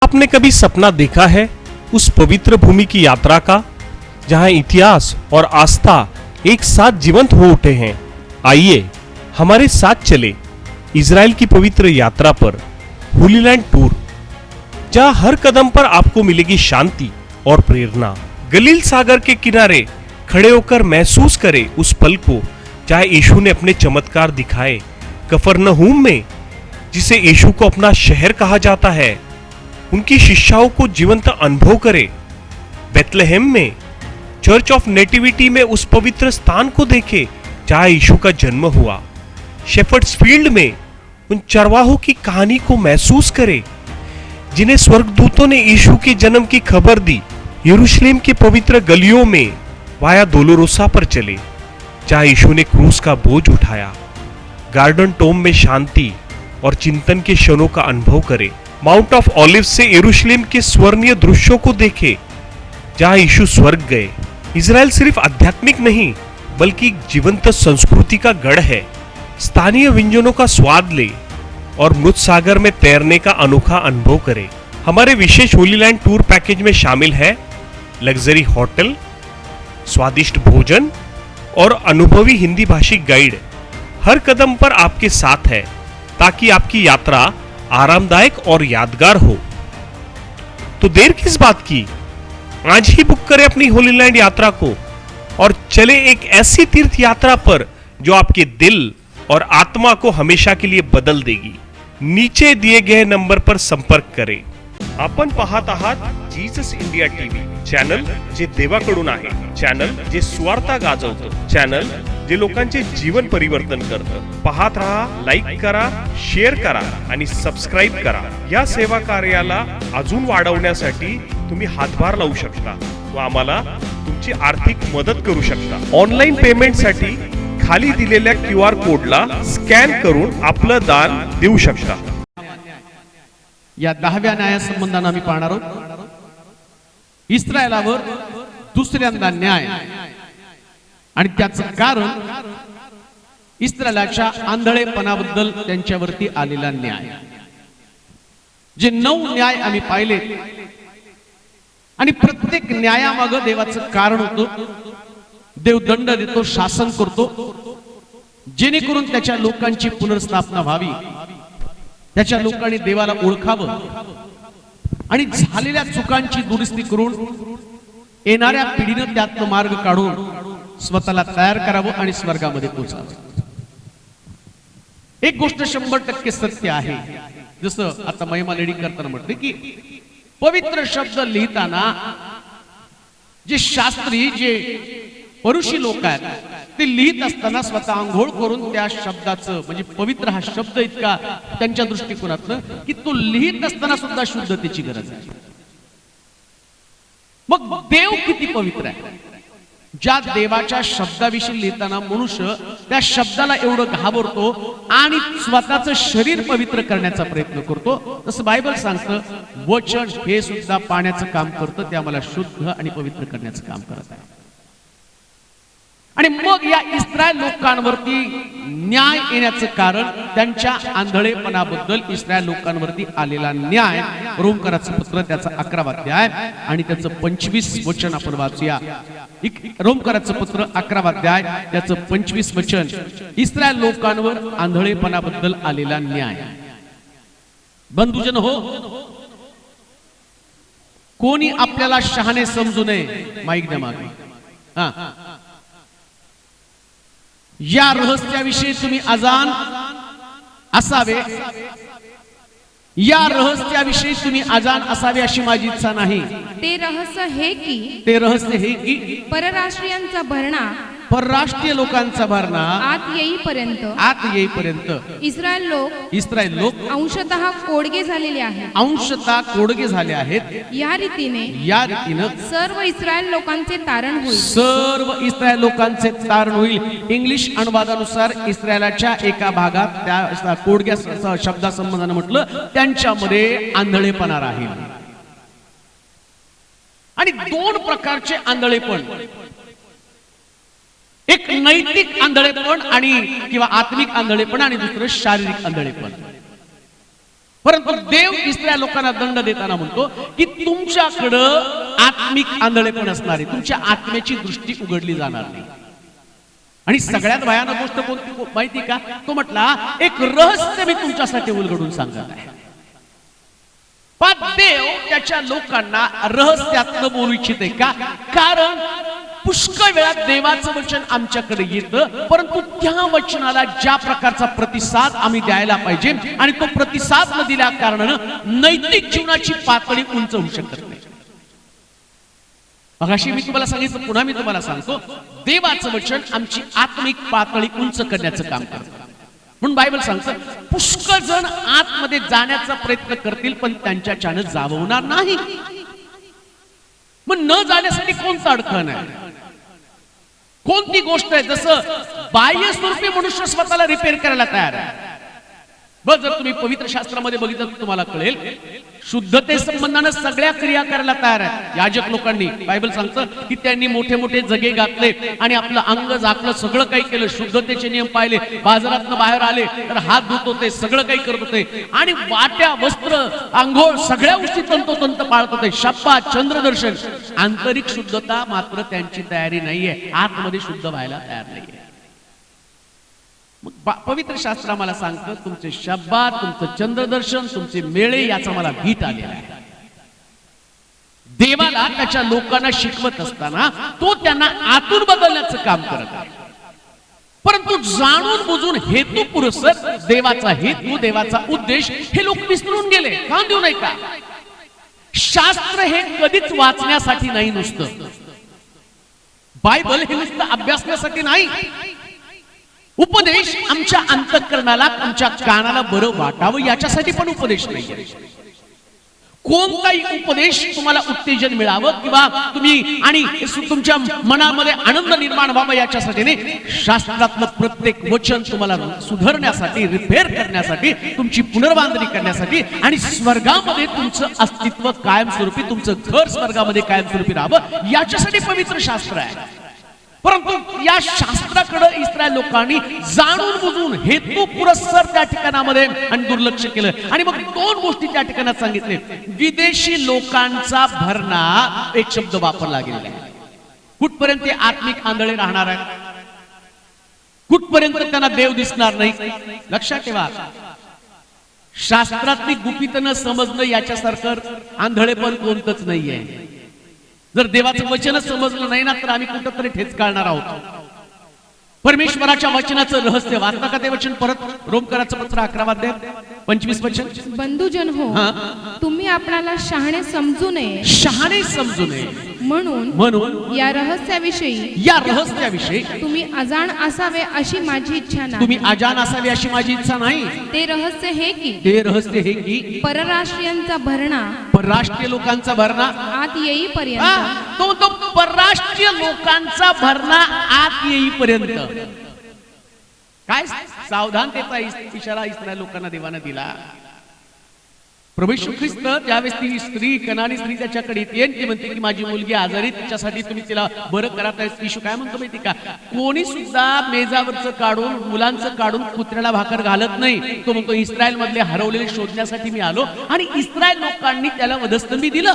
आपने कभी सपना देखा है उस पवित्र भूमि की यात्रा का, जहां इतिहास और आस्था एक साथ जीवंत हो उठे हैं? आइए हमारे साथ चले इजराइल की पवित्र यात्रा पर, होली लैंड टूर, जहां हर कदम पर आपको मिलेगी शांति और प्रेरणा। गलील सागर के किनारे खड़े होकर महसूस करें उस पल को जहां यीशु ने अपने चमत्कार दिखाए। कफरनहूम में, जिसे यीशु को अपना शहर कहा जाता है, उनकी शिक्षाओं को जीवंत अनुभव करें। बेथलेहेम में, चर्च ऑफ नेटिविटी में उस पवित्र स्थान को देखें जहां यीशु का जन्म हुआ। शेफर्ड्स फील्ड में उन चरवाहों की कहानी को महसूस करें जिन्हें स्वर्गदूतों ने यीशु के जन्म की खबर दी। यरूशलेम के पवित्र गलियों में वाया दोलोरोसा पर चले जहां यीशु ने क्रूस का बोझ उठाया। गार्डन टोम में शांति और चिंतन के क्षणों का अनुभव करें। माउंट ऑफ ऑलिव से यरूशलेम के स्वर्णीय दृश्यों को देखें जहां यीशु स्वर्ग गए। इजराइल सिर्फ आध्यात्मिक नहीं बल्कि जीवंत संस्कृति का गढ़ है। स्थानीय व्यंजनों का स्वाद ले और मृत सागर में तैरने का अनोखा अनुभव करें। हमारे विशेष होली लैंड टूर पैकेज में शामिल है लग्जरी होटल, स्वादिष्ट भोजन और अनुभवी हिंदी भाषी गाइड हर कदम पर आपके साथ है ताकि आपकी यात्रा आरामदायक और यादगार हो। तो देर किस बात की, आज ही बुक करें अपनी होली लैंड यात्रा को और चले एक ऐसी तीर्थ यात्रा पर जो आपके दिल और आत्मा को हमेशा के लिए बदल देगी। नीचे दिए गए नंबर पर संपर्क करें। आपण पाहत आहात जीसस इंडिया टीव्ही, चॅनल जे देवाकडून आहे, चॅनल जे स्वार्थ गाजवतं, चॅनल जे लोकांचे जीवन परिवर्तन करतं। पाहत रहा, लाईक करा, शेअर करा आणि सबस्क्राईब करा। या सेवा कार्याला अजून वाढवण्यासाठी तुम्ही हातभार लावू शकता व आम्हाला तुमची आर्थिक मदत करू शकता। ऑनलाईन पेमेंटसाठी खाली दिलेल्या QR कोडला स्कॅन करून आपलं दान देऊ शकता। या 10व्या न्यायासंबंधाने आम्ही पाहणार आहोत इस्रायलावर दुसऱ्यांदा न्याय आणि त्याचं कारण इस्रायलाच्या आंधळेपणाबद्दल त्यांच्यावरती आलेला न्याय। जे 9 न्याय आम्ही पाहिले आणि प्रत्येक न्यायामागे देवाचं कारण होतं। देव दंड देतो, शासन करतो, जेणेकरून त्याच्या लोकांची पुनर्स्थापना व्हावी, त्याच्या लोकांनी देवाला ओळखावं आणि झालेल्या चुकांची दुरुस्ती करून येणाऱ्या पिढीनं त्यातनं मार्ग काढून स्वतःला तयार करावं आणि स्वर्गामध्ये पोहोचावं। एक गोष्ट 100% सत्य आहे, जसं आता महिमा लेडी करताना म्हटले की पवित्र शब्द लिहिताना जे शास्त्री, जे परुषी लोक आहेत, ते लिहित असताना स्वतः आंघोळ करून त्या शब्दाचं, म्हणजे पवित्र हा शब्द इतका त्यांच्या दृष्टिकोनातनं की तो लिहित असताना सुद्धा शुद्धतेची गरज आहे। मग देव किती पवित्र आहे, ज्या देवाच्या शब्दाविषयी लिहिताना मनुष्य त्या शब्दाला एवढं घाबरतो आणि स्वतःचं शरीर पवित्र करण्याचा प्रयत्न करतो, तसं बायबल सांगतं वचन हे सुद्धा पाण्याचं काम करतं, ते आम्हाला शुद्ध आणि पवित्र करण्याचं काम करत आहे। आणि मग या इस्रायल लोकांवरती न्याय येण्याचं कारण त्यांच्या आंधळेपणाबद्दल इस्रायल लोकांवरती आलेला न्याय। रोमकराचं पत्र त्याचा 11वा अध्याय आणि त्याचं 25 वचन आपण वाचूया। रोमकराचं पत्र 11वा अध्याय त्याचं 25 वचन, इस्रायल लोकांवर आंधळेपणाबद्दल आलेला न्याय। बंधुजन हो, कोणी आपल्याला शहाणे समजू नये। माईक द्या मागे। या रहस्याविषयी तुम्ही अजान असावे, या रहस्याविषयी तुम्ही अजान असावे अशी माझी इच्छा नाही। ते रहस्य हे की परराष्ट्रीयांचा भरणा, परराष्ट्रीय लोकांचा भरणा आत येईपर्यंत इस्रायल लोक अंशतः कोडगे झालेले आहेत। या रीतीने सर्व इस्रायल लोकांचे तारण होईल। इंग्लिश अनुवादानुसार इस्रायलाच्या एका भागात त्या कोडग्या शब्दासंबंधाने म्हटलं त्यांच्यामध्ये आंधळेपणा राहील। आणि 2 प्रकारचे आंधळेपण, एक नैतिक आंधळेपण आणि किंवा आत्मिक आंधळेपण आणि दुसरं शारीरिक आंधळेपण। परंतु देव इस्रायल लोकांना दंड देताना म्हणतो की तुमच्याकडं आत्मिक आंधळेपण असणार आहे, तुमच्या आत्म्याची दृष्टी उघडली जाणार नाही. आणि सगळ्यात भयानक गोष्ट कोणती माहिती का? तो म्हटला एक रहस्य मी तुमच्यासाठी उलगडून सांगत आहे. पण देव त्याच्या लोकांना रहस्यातलं बोलू इच्छिते का? कारण पुष्कळ वेळा देवाचं वचन आमच्याकडे येतं, परंतु त्या वचनाला ज्या प्रकारचा प्रतिसाद आम्ही द्यायला पाहिजे आणि तो प्रतिसाद न दिल्या कारणानं नैतिक जीवनाची पातळी उंच होऊ शकत नाही. मगाशी मी तुम्हाला सांगितलं, पुन्हा मी तुम्हाला सांगतो, देवाचं वचन आमची आत्मिक पातळी उंच करण्याचं काम करतं. म्हणून बायबल सांगतं पुष्कळ जण आतमध्ये जाण्याचा प्रयत्न करतील पण त्यांच्याच्यानं जाववणार नाही. मग न जाण्यासाठी कोणतं अडखण आहे? कोणती गोष्ट आहे? जसं बाह्य स्वरूपी मनुष्य स्वतःला रिपेअर करायला तयार आहे. बस जर तुम्ही पवित्र शास्त्रामध्ये बघितलं तर तुम्हाला कळेल, शुद्धते संबंधानं सगळ्या क्रिया करायला तयार आहेत याजक लोकांनी. बायबल सांगतं की त्यांनी मोठे मोठे जगे घातले आणि आपलं अंग झाकलं, सगळं काही केलं, शुद्धतेचे नियम पाहिले, बाजारातनं बाहेर आले तर हात धुत होते, सगळं काही करत होते आणि वाट्या, वस्त्र, आंघोळ सगळ्या गोष्टी तंतोतंत पाळत होते. शपथ, चंद्रदर्शन. आंतरिक शुद्धता मात्र त्यांची तयारी नाहीये, आतमध्ये शुद्ध व्हायला तयार नाहीये. पवित्र शास्त्र मला सांगतं तुमचे शब्बात, तुमचं चंद्रदर्शन, तुमचे मेळे याचा मला भीत आलेला आहे. देवाला त्याच्या लोकांना शिकवत असताना तो त्यांना आतून बदलण्याचं काम करत आहे. परंतु जाणून बुजून हेतू पुरस्सर देवाचा हेतू, देवाचा उद्देश हे लोक विसरून गेले. का देऊ नये का? शास्त्र हे कधीच वाचण्यासाठी नाही, नुसतं बायबल हे नुसतं अभ्यासण्यासाठी नाही. उपदेश आमच्या अंतःकरणाला, आमच्या कानाला बरं वाटावं याच्यासाठी पण उपदेश नाही. कोणताही उपदेश तुम्हाला उत्तेजन मिळावं किंवा तुम्ही आणि तुमच्या मनामध्ये आनंद निर्माण व्हावा याच्यासाठी नाही. शास्त्रातलं प्रत्येक वचन तुम्हाला सुधारण्यासाठी, रिपेअर करण्यासाठी, तुमची पुनर्बांधणी करण्यासाठी आणि स्वर्गामध्ये तुमचं अस्तित्व कायमस्वरूपी, तुमचं घर स्वर्गामध्ये कायमस्वरूपी राहावं याच्यासाठी पवित्र शास्त्र आहे. परंतु या शास्त्राकडे इस्रायल लोकांनी जाणून बुजून हेतू पुरस्सर त्या ठिकाणामध्ये आणि दुर्लक्ष केलं. आणि मग दोन गोष्टी त्या ठिकाणात सांगितले. विदेशी लोकांचा भरणा एक शब्द वापरला गेलेला आहे. कुठपर्यंत ते आत्मिक आंधळे राहणार आहेत, कुठपर्यंत त्यांना देव दिसणार नाही. लक्षात ठेवा, शास्त्रातली गुपितं समजणं याच्यासारखं आंधळेपण कोणतंच नाहीये. जर देवाचं वचनच समजलं नाही ना तर आम्ही कुठंतरी ठेच काढणार आहोत. परमेश्वराच्या वचनाचं रहस्य वाचता का ते वचन? परत रोमकराचं पत्र 11 अध्याय 25 वचन. बंधुजन हो, तुम्ही आपणाला शहाणे समजू नये, शहाणे समजू नये म्हणून या रहस्याविषयी तुम्ही अजाण असावे अशी माझी इच्छा नाही. तुम्ही अजाण असावे अशी माझी इच्छा नाही. ते रहस्य हे की परराष्ट्रीयांचा भरणा, परराष्ट्रीय लोकांचा भरणा आत येईपर्यंत, तो परराष्ट्रीय लोकांचा भरणा आत येईपर्यंत. काय सावधानतेचा इशारा इस्रायल लोकांना देवाने दिला. प्रभू येशू ख्रिस्त ज्यावेळेस ती स्त्री, कनानी स्त्री त्याच्याकडे येते, ती म्हणते की माझी मुलगी आजारी, तिच्यासाठी तुम्ही तिला बरं करा. येशू काय म्हणतो माहिती का? कोणी सुद्धा मेजावरचं काढून, मुलांचं काढून कुत्र्याला भाकर घालत नाही. तो म्हणतो इस्रायल मधले हरवलेले शोधण्यासाठी मी आलो. आणि इस्रायल लोकांनी त्याला वधस्तंभी दिलं.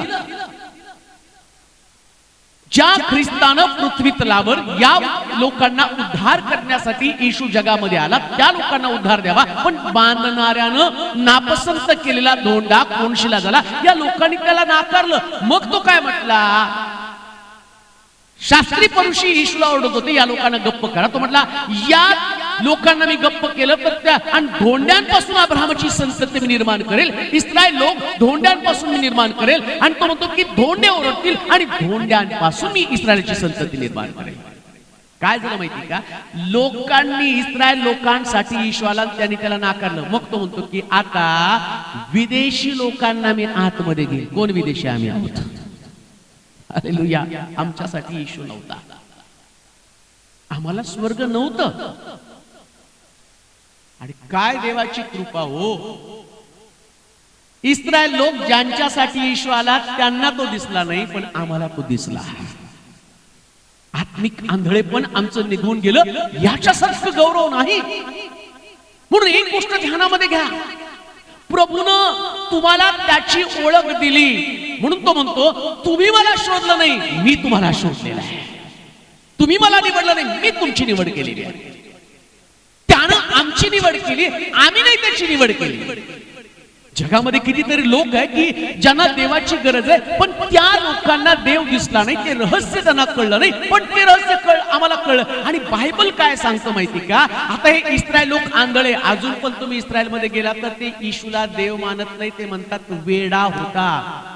ज्या ख्रिस्तानं पृथ्वी तलावर या लोकांना उद्धार करण्यासाठी येशू जगामध्ये आला, त्या लोकांना उद्धार द्यावा. पण बांधणाऱ्यानं नापसंत केलेला धोंडा कोणशिला झाला. या लोकांनी त्याला नाकारलं. मग तो काय म्हटला? शास्त्री परुषी येशूला ओरडत होते या लोकांना गप्प करा. तो म्हटला या लोकांना मी गप्प केलं तर त्या आणि धोंड्यांपासून अब्राहमाची संतती मी निर्माण करेल. इस्रायल लोक धोंड्यांपासून मी निर्माण करेल. आणि तो म्हणतो की धोंडे ओरडतील आणि धोंड्यांपासून मी इस्रायलची संतती निर्माण करेल. काय झालं माहिती का? लोकांनी, इस्रायल लोकांसाठी ईश्वराला त्यांनी त्याला नाकारलं. मग तो म्हणतो की आता विदेशी लोकांना मी आतमध्ये घेईल. कोण विदेशी? आम्ही आहोत. हालेलुया. आमच्यासाठी येशू नव्हता, आम्हाला स्वर्ग नव्हतं. आणि काय देवाची कृपा हो! इस्रायल लोक ज्यांच्यासाठी येशू आला त्यांना तो दिसला नाही, पण आम्हाला तो दिसला. आत्मिक आंधळेपण आमचं निघून गेलं. याच्यासारखं गौरव नाही. म्हणून एक गोष्ट ध्यानामध्ये घ्या, प्रभूनं तुम्हाला त्याची ओळख दिली म्हणून तो म्हणतो तुम्ही मला शोधलं नाही, मी तुम्हाला शोधलेलं आहे. तुम्ही मला निवडलं नाही, मी तुमची निवड केलेली आहे. त्यानं आमची निवड केली, आम्ही नाही त्याची निवड केली. जगामध्ये कितीतरी लोक आहे की ज्यांना देवाची गरज आहे, पण त्या लोकांना देव दिसला नाही, ते रहस्य त्यांना कळलं नाही, पण ते रहस्य आम्हाला कळलं. आणि बायबल काय सांगतं माहिती का? आता हे इस्रायल लोक आंधळे, अजून पण तुम्ही इस्रायल मध्ये गेला तर ते येशूला देव मानत नाही, ते म्हणतात वेडा होता.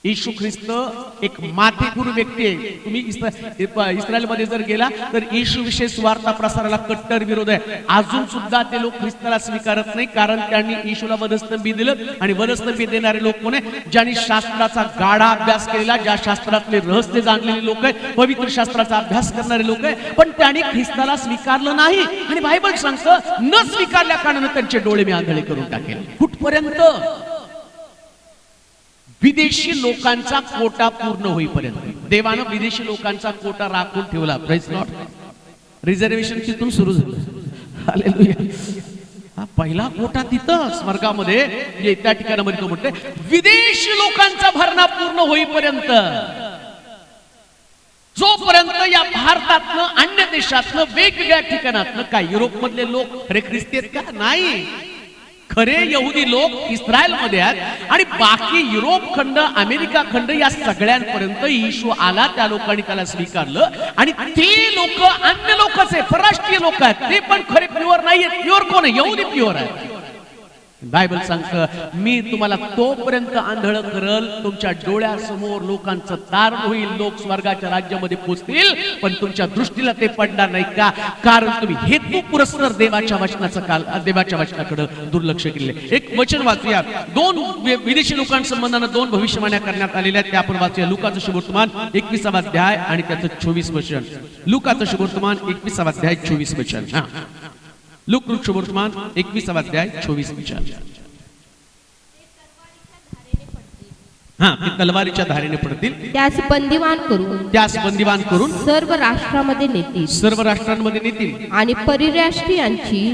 येशू ख्रिस्त एक माथेफिरू व्यक्ती आहे. तुम्ही इस्रायल मध्ये जर गेला तर येशू विषयी सुवार्ता प्रसाराला कट्टर विरोध आहे. अजून सुद्धा ते लोक ख्रिस्ताला स्वीकारत नाही, कारण त्यांनी येशूला वधस्तंभी दिलं. आणि वधस्तंभी देणारे लोक कोण आहे? ज्यांनी शास्त्राचा गाढा अभ्यास केलेला, ज्या शास्त्रातले रहस्य जाणलेले लोक आहेत, पवित्र शास्त्राचा अभ्यास करणारे लोक आहेत, पण त्यांनी ख्रिस्ताला स्वीकारलं नाही. आणि बायबल सांगतं न स्वीकारल्या कारणाने त्यांचे डोळे मी आंधळे करून टाकेल. कुठपर्यंत? विदेशी लोकांचा कोटा पूर्ण होईपर्यंत. देवानं विदेशी लोकांचा कोटा राखून ठेवला. Praise Lord. रिझर्वेशन तिथून सुरू झालं. हालेलुया. पहिला कोटा तिथं स्वर्गामध्ये, त्या ठिकाणामध्ये तो म्हणते विदेशी लोकांचा भरणा पूर्ण होईपर्यंत. जोपर्यंत या भारतातनं, अन्य देशातनं, वेगवेगळ्या ठिकाणातनं, काय युरोप मधले लोक खरे ख्रिस्ती आहेत का? नाही. खरे यहुदी लोक इस्रायल मध्ये आहेत. आणि बाकी युरोप खंड, अमेरिका खंड, या सगळ्यांपर्यंत येशू आला, त्या लोकांनी त्याला स्वीकारलं. आणि ते लोक अन्य लोकच आहे, परराष्ट्रीय लोक आहेत, ते पण खरे प्युअर नाही आहेत. प्युअर कोण आहे? यहुदी प्युअर आहे. बायबल सांगतं मी तुम्हाला तोपर्यंत आंधळ करल, तुमच्या डोळ्यासमोर लोकांचं तारण होईल, लोक स्वर्गाच्या राज्यामध्ये पोहोचतील, पण तुमच्या दृष्टीला ते पडणार नाही. का? कारण तुम्ही हेतू पुरस्सर देवाच्या वचनाकडे दुर्लक्ष केले. एक वचन वाचूया. 2 विदेशी लोकांसंबंधानं 2 भविष्यवाण्या करण्यात आलेल्या आहेत, त्या आपण वाचूया. लुकाचं शुभवर्तमान 21वा अध्याय आणि त्याचं 24 वचन. लुकाचं शुभवर्तमान 21वा अध्याय 24 वचन. लूक शुभवर्तमान 21वा अध्याय 24 वचन. ते तलवारीच्या धारेने पडतील, त्यास बंदिवान करून सर्व राष्ट्रांमध्ये नेतील आणि परराष्ट्रीयांची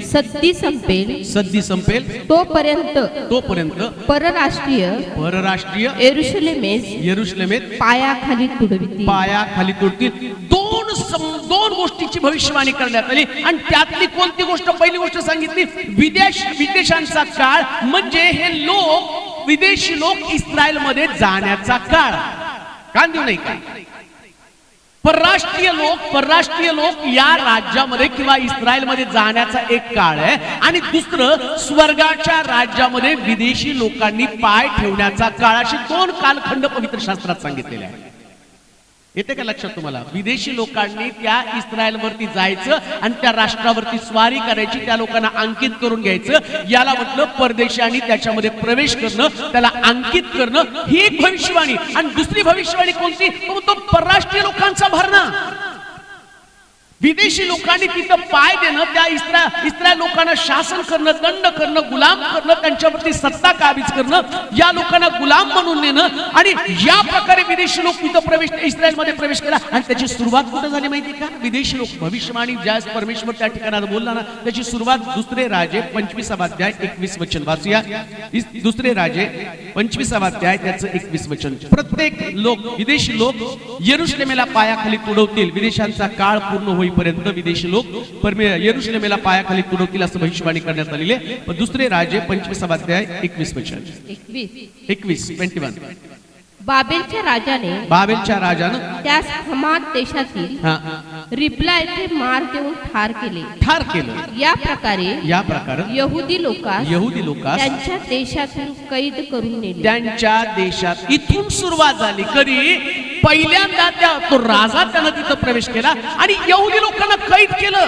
सद्दी संपेल तोपर्यंत परराष्ट्रीय यरुशलेमेत पायाखाली तुडतील. दोन गोष्टीची भविष्यवाणी करण्यात आली. आणि त्यातली कोणती गोष्ट? पहिली गोष्ट सांगितली विदेशांचा काळ, म्हणजे हे लोक, विदेशी लोक इस्रायल मध्ये जाण्याचा काळ. कान देऊ नाही का? परराष्ट्रीय लोक या राज्यामध्ये किंवा इस्रायल मध्ये जाण्याचा एक काळ आहे. आणि दुसरं स्वर्गाच्या राज्यामध्ये विदेशी लोकांनी पाय ठेवण्याचा काळ. अशी 2 कालखंड पवित्र शास्त्रात सांगितलेले आहे. येते का लक्षात तुम्हाला? विदेशी लोकांनी त्या इस्रायल वरती जायचं आणि त्या राष्ट्रावरती स्वारी करायची, त्या लोकांना अंकित करून घ्यायचं. याला म्हटलं परदेशांनी त्याच्यामध्ये प्रवेश करणं, त्याला अंकित करणं. ही एक भविष्यवाणी. आणि दुसरी भविष्यवाणी कोणती? तो परराष्ट्रीय लोकांचा भरणा. विदेशी लोकांनी तिथं पाय देणं, त्या इस्रायल लोकांना शासन करणं, दंड करणं, गुलाम करणं, त्यांच्यावरती सत्ता काबीज करणं, या लोकांना गुलाम म्हणून नेणं. आणि या प्रकारे विदेशी लोक तिथं इस्रायल मध्ये प्रवेश केला. आणि त्याची सुरुवात कुठं झाली माहिती का? विदेशी लोक भविष्यवाणी ज्या परमेश्वर त्या ठिकाणाला बोलला ना, त्याची सुरुवात 2 राजे 25वा अध्याय 21 वचन वाचूया. 2 राजे 25वा अध्याय त्याचं 21 वचन. प्रत्येक विदेशी लोक यरुशलेमेला पायाखाली तुडवतील. विदेशांचा काळ पूर्ण होईल पर्यंत विदेशी लोक यरुशलेमेला पायाखाली तुडवतील असं भविष्यवाणी करण्यात आलेले. 2 राजे 25वा अध्याय 21 वचन. 21 बाबेलच्या राजानं त्यास हमात देशातील रिबला येथे मार देऊन ठार केले. या प्रकारे यहुदी लोकांस त्यांच्या देशातून कैद करून नेले. त्यांच्या देशात इथून सुरुवात झाली. कधी? पहिल्यांदा तो राजा त्यानं तिथं प्रवेश केला आणि यहुदी लोकांना कैद केलं.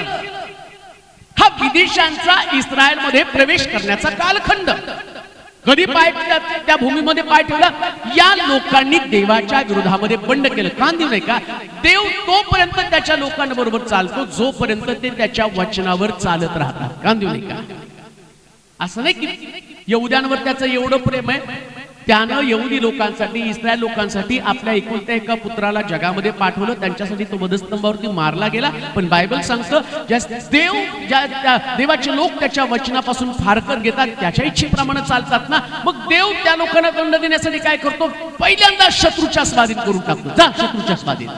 हा विदेशांचा इस्रायल मध्ये प्रवेश करण्याचा कालखंड. कधी पाय त्या भूमीमध्ये पाय ठेवला? या लोकांनी देवाच्या विरोधामध्ये बंड केलं. कान देऊ नये का? देव तोपर्यंत त्याच्या लोकांबरोबर चालतो जोपर्यंत ते त्याच्या वचनावर चालत राहतात. कान देऊ नये का? असं नाही की यहुद्यांवर त्याचं एवढं प्रेम आहे त्यानं यहुदी लोकांसाठी, इस्रायल लोकांसाठी आपल्या एकुलत्या एका पुत्राला जगामध्ये पाठवलं, त्यांच्यासाठी तो वधस्तंभावरती मारला गेला. पण बायबल सांगतं ज्या देवाचे लोक त्याच्या वचनापासून फारकर घेतात, त्याच्या इच्छेप्रमाणे चालतात ना, मग देव त्या लोकांना दंड देण्यासाठी काय करतो, पहिल्यांदा शत्रूच्या स्वाधीन करून टाकतो. जा शत्रूच्या स्वाधीन.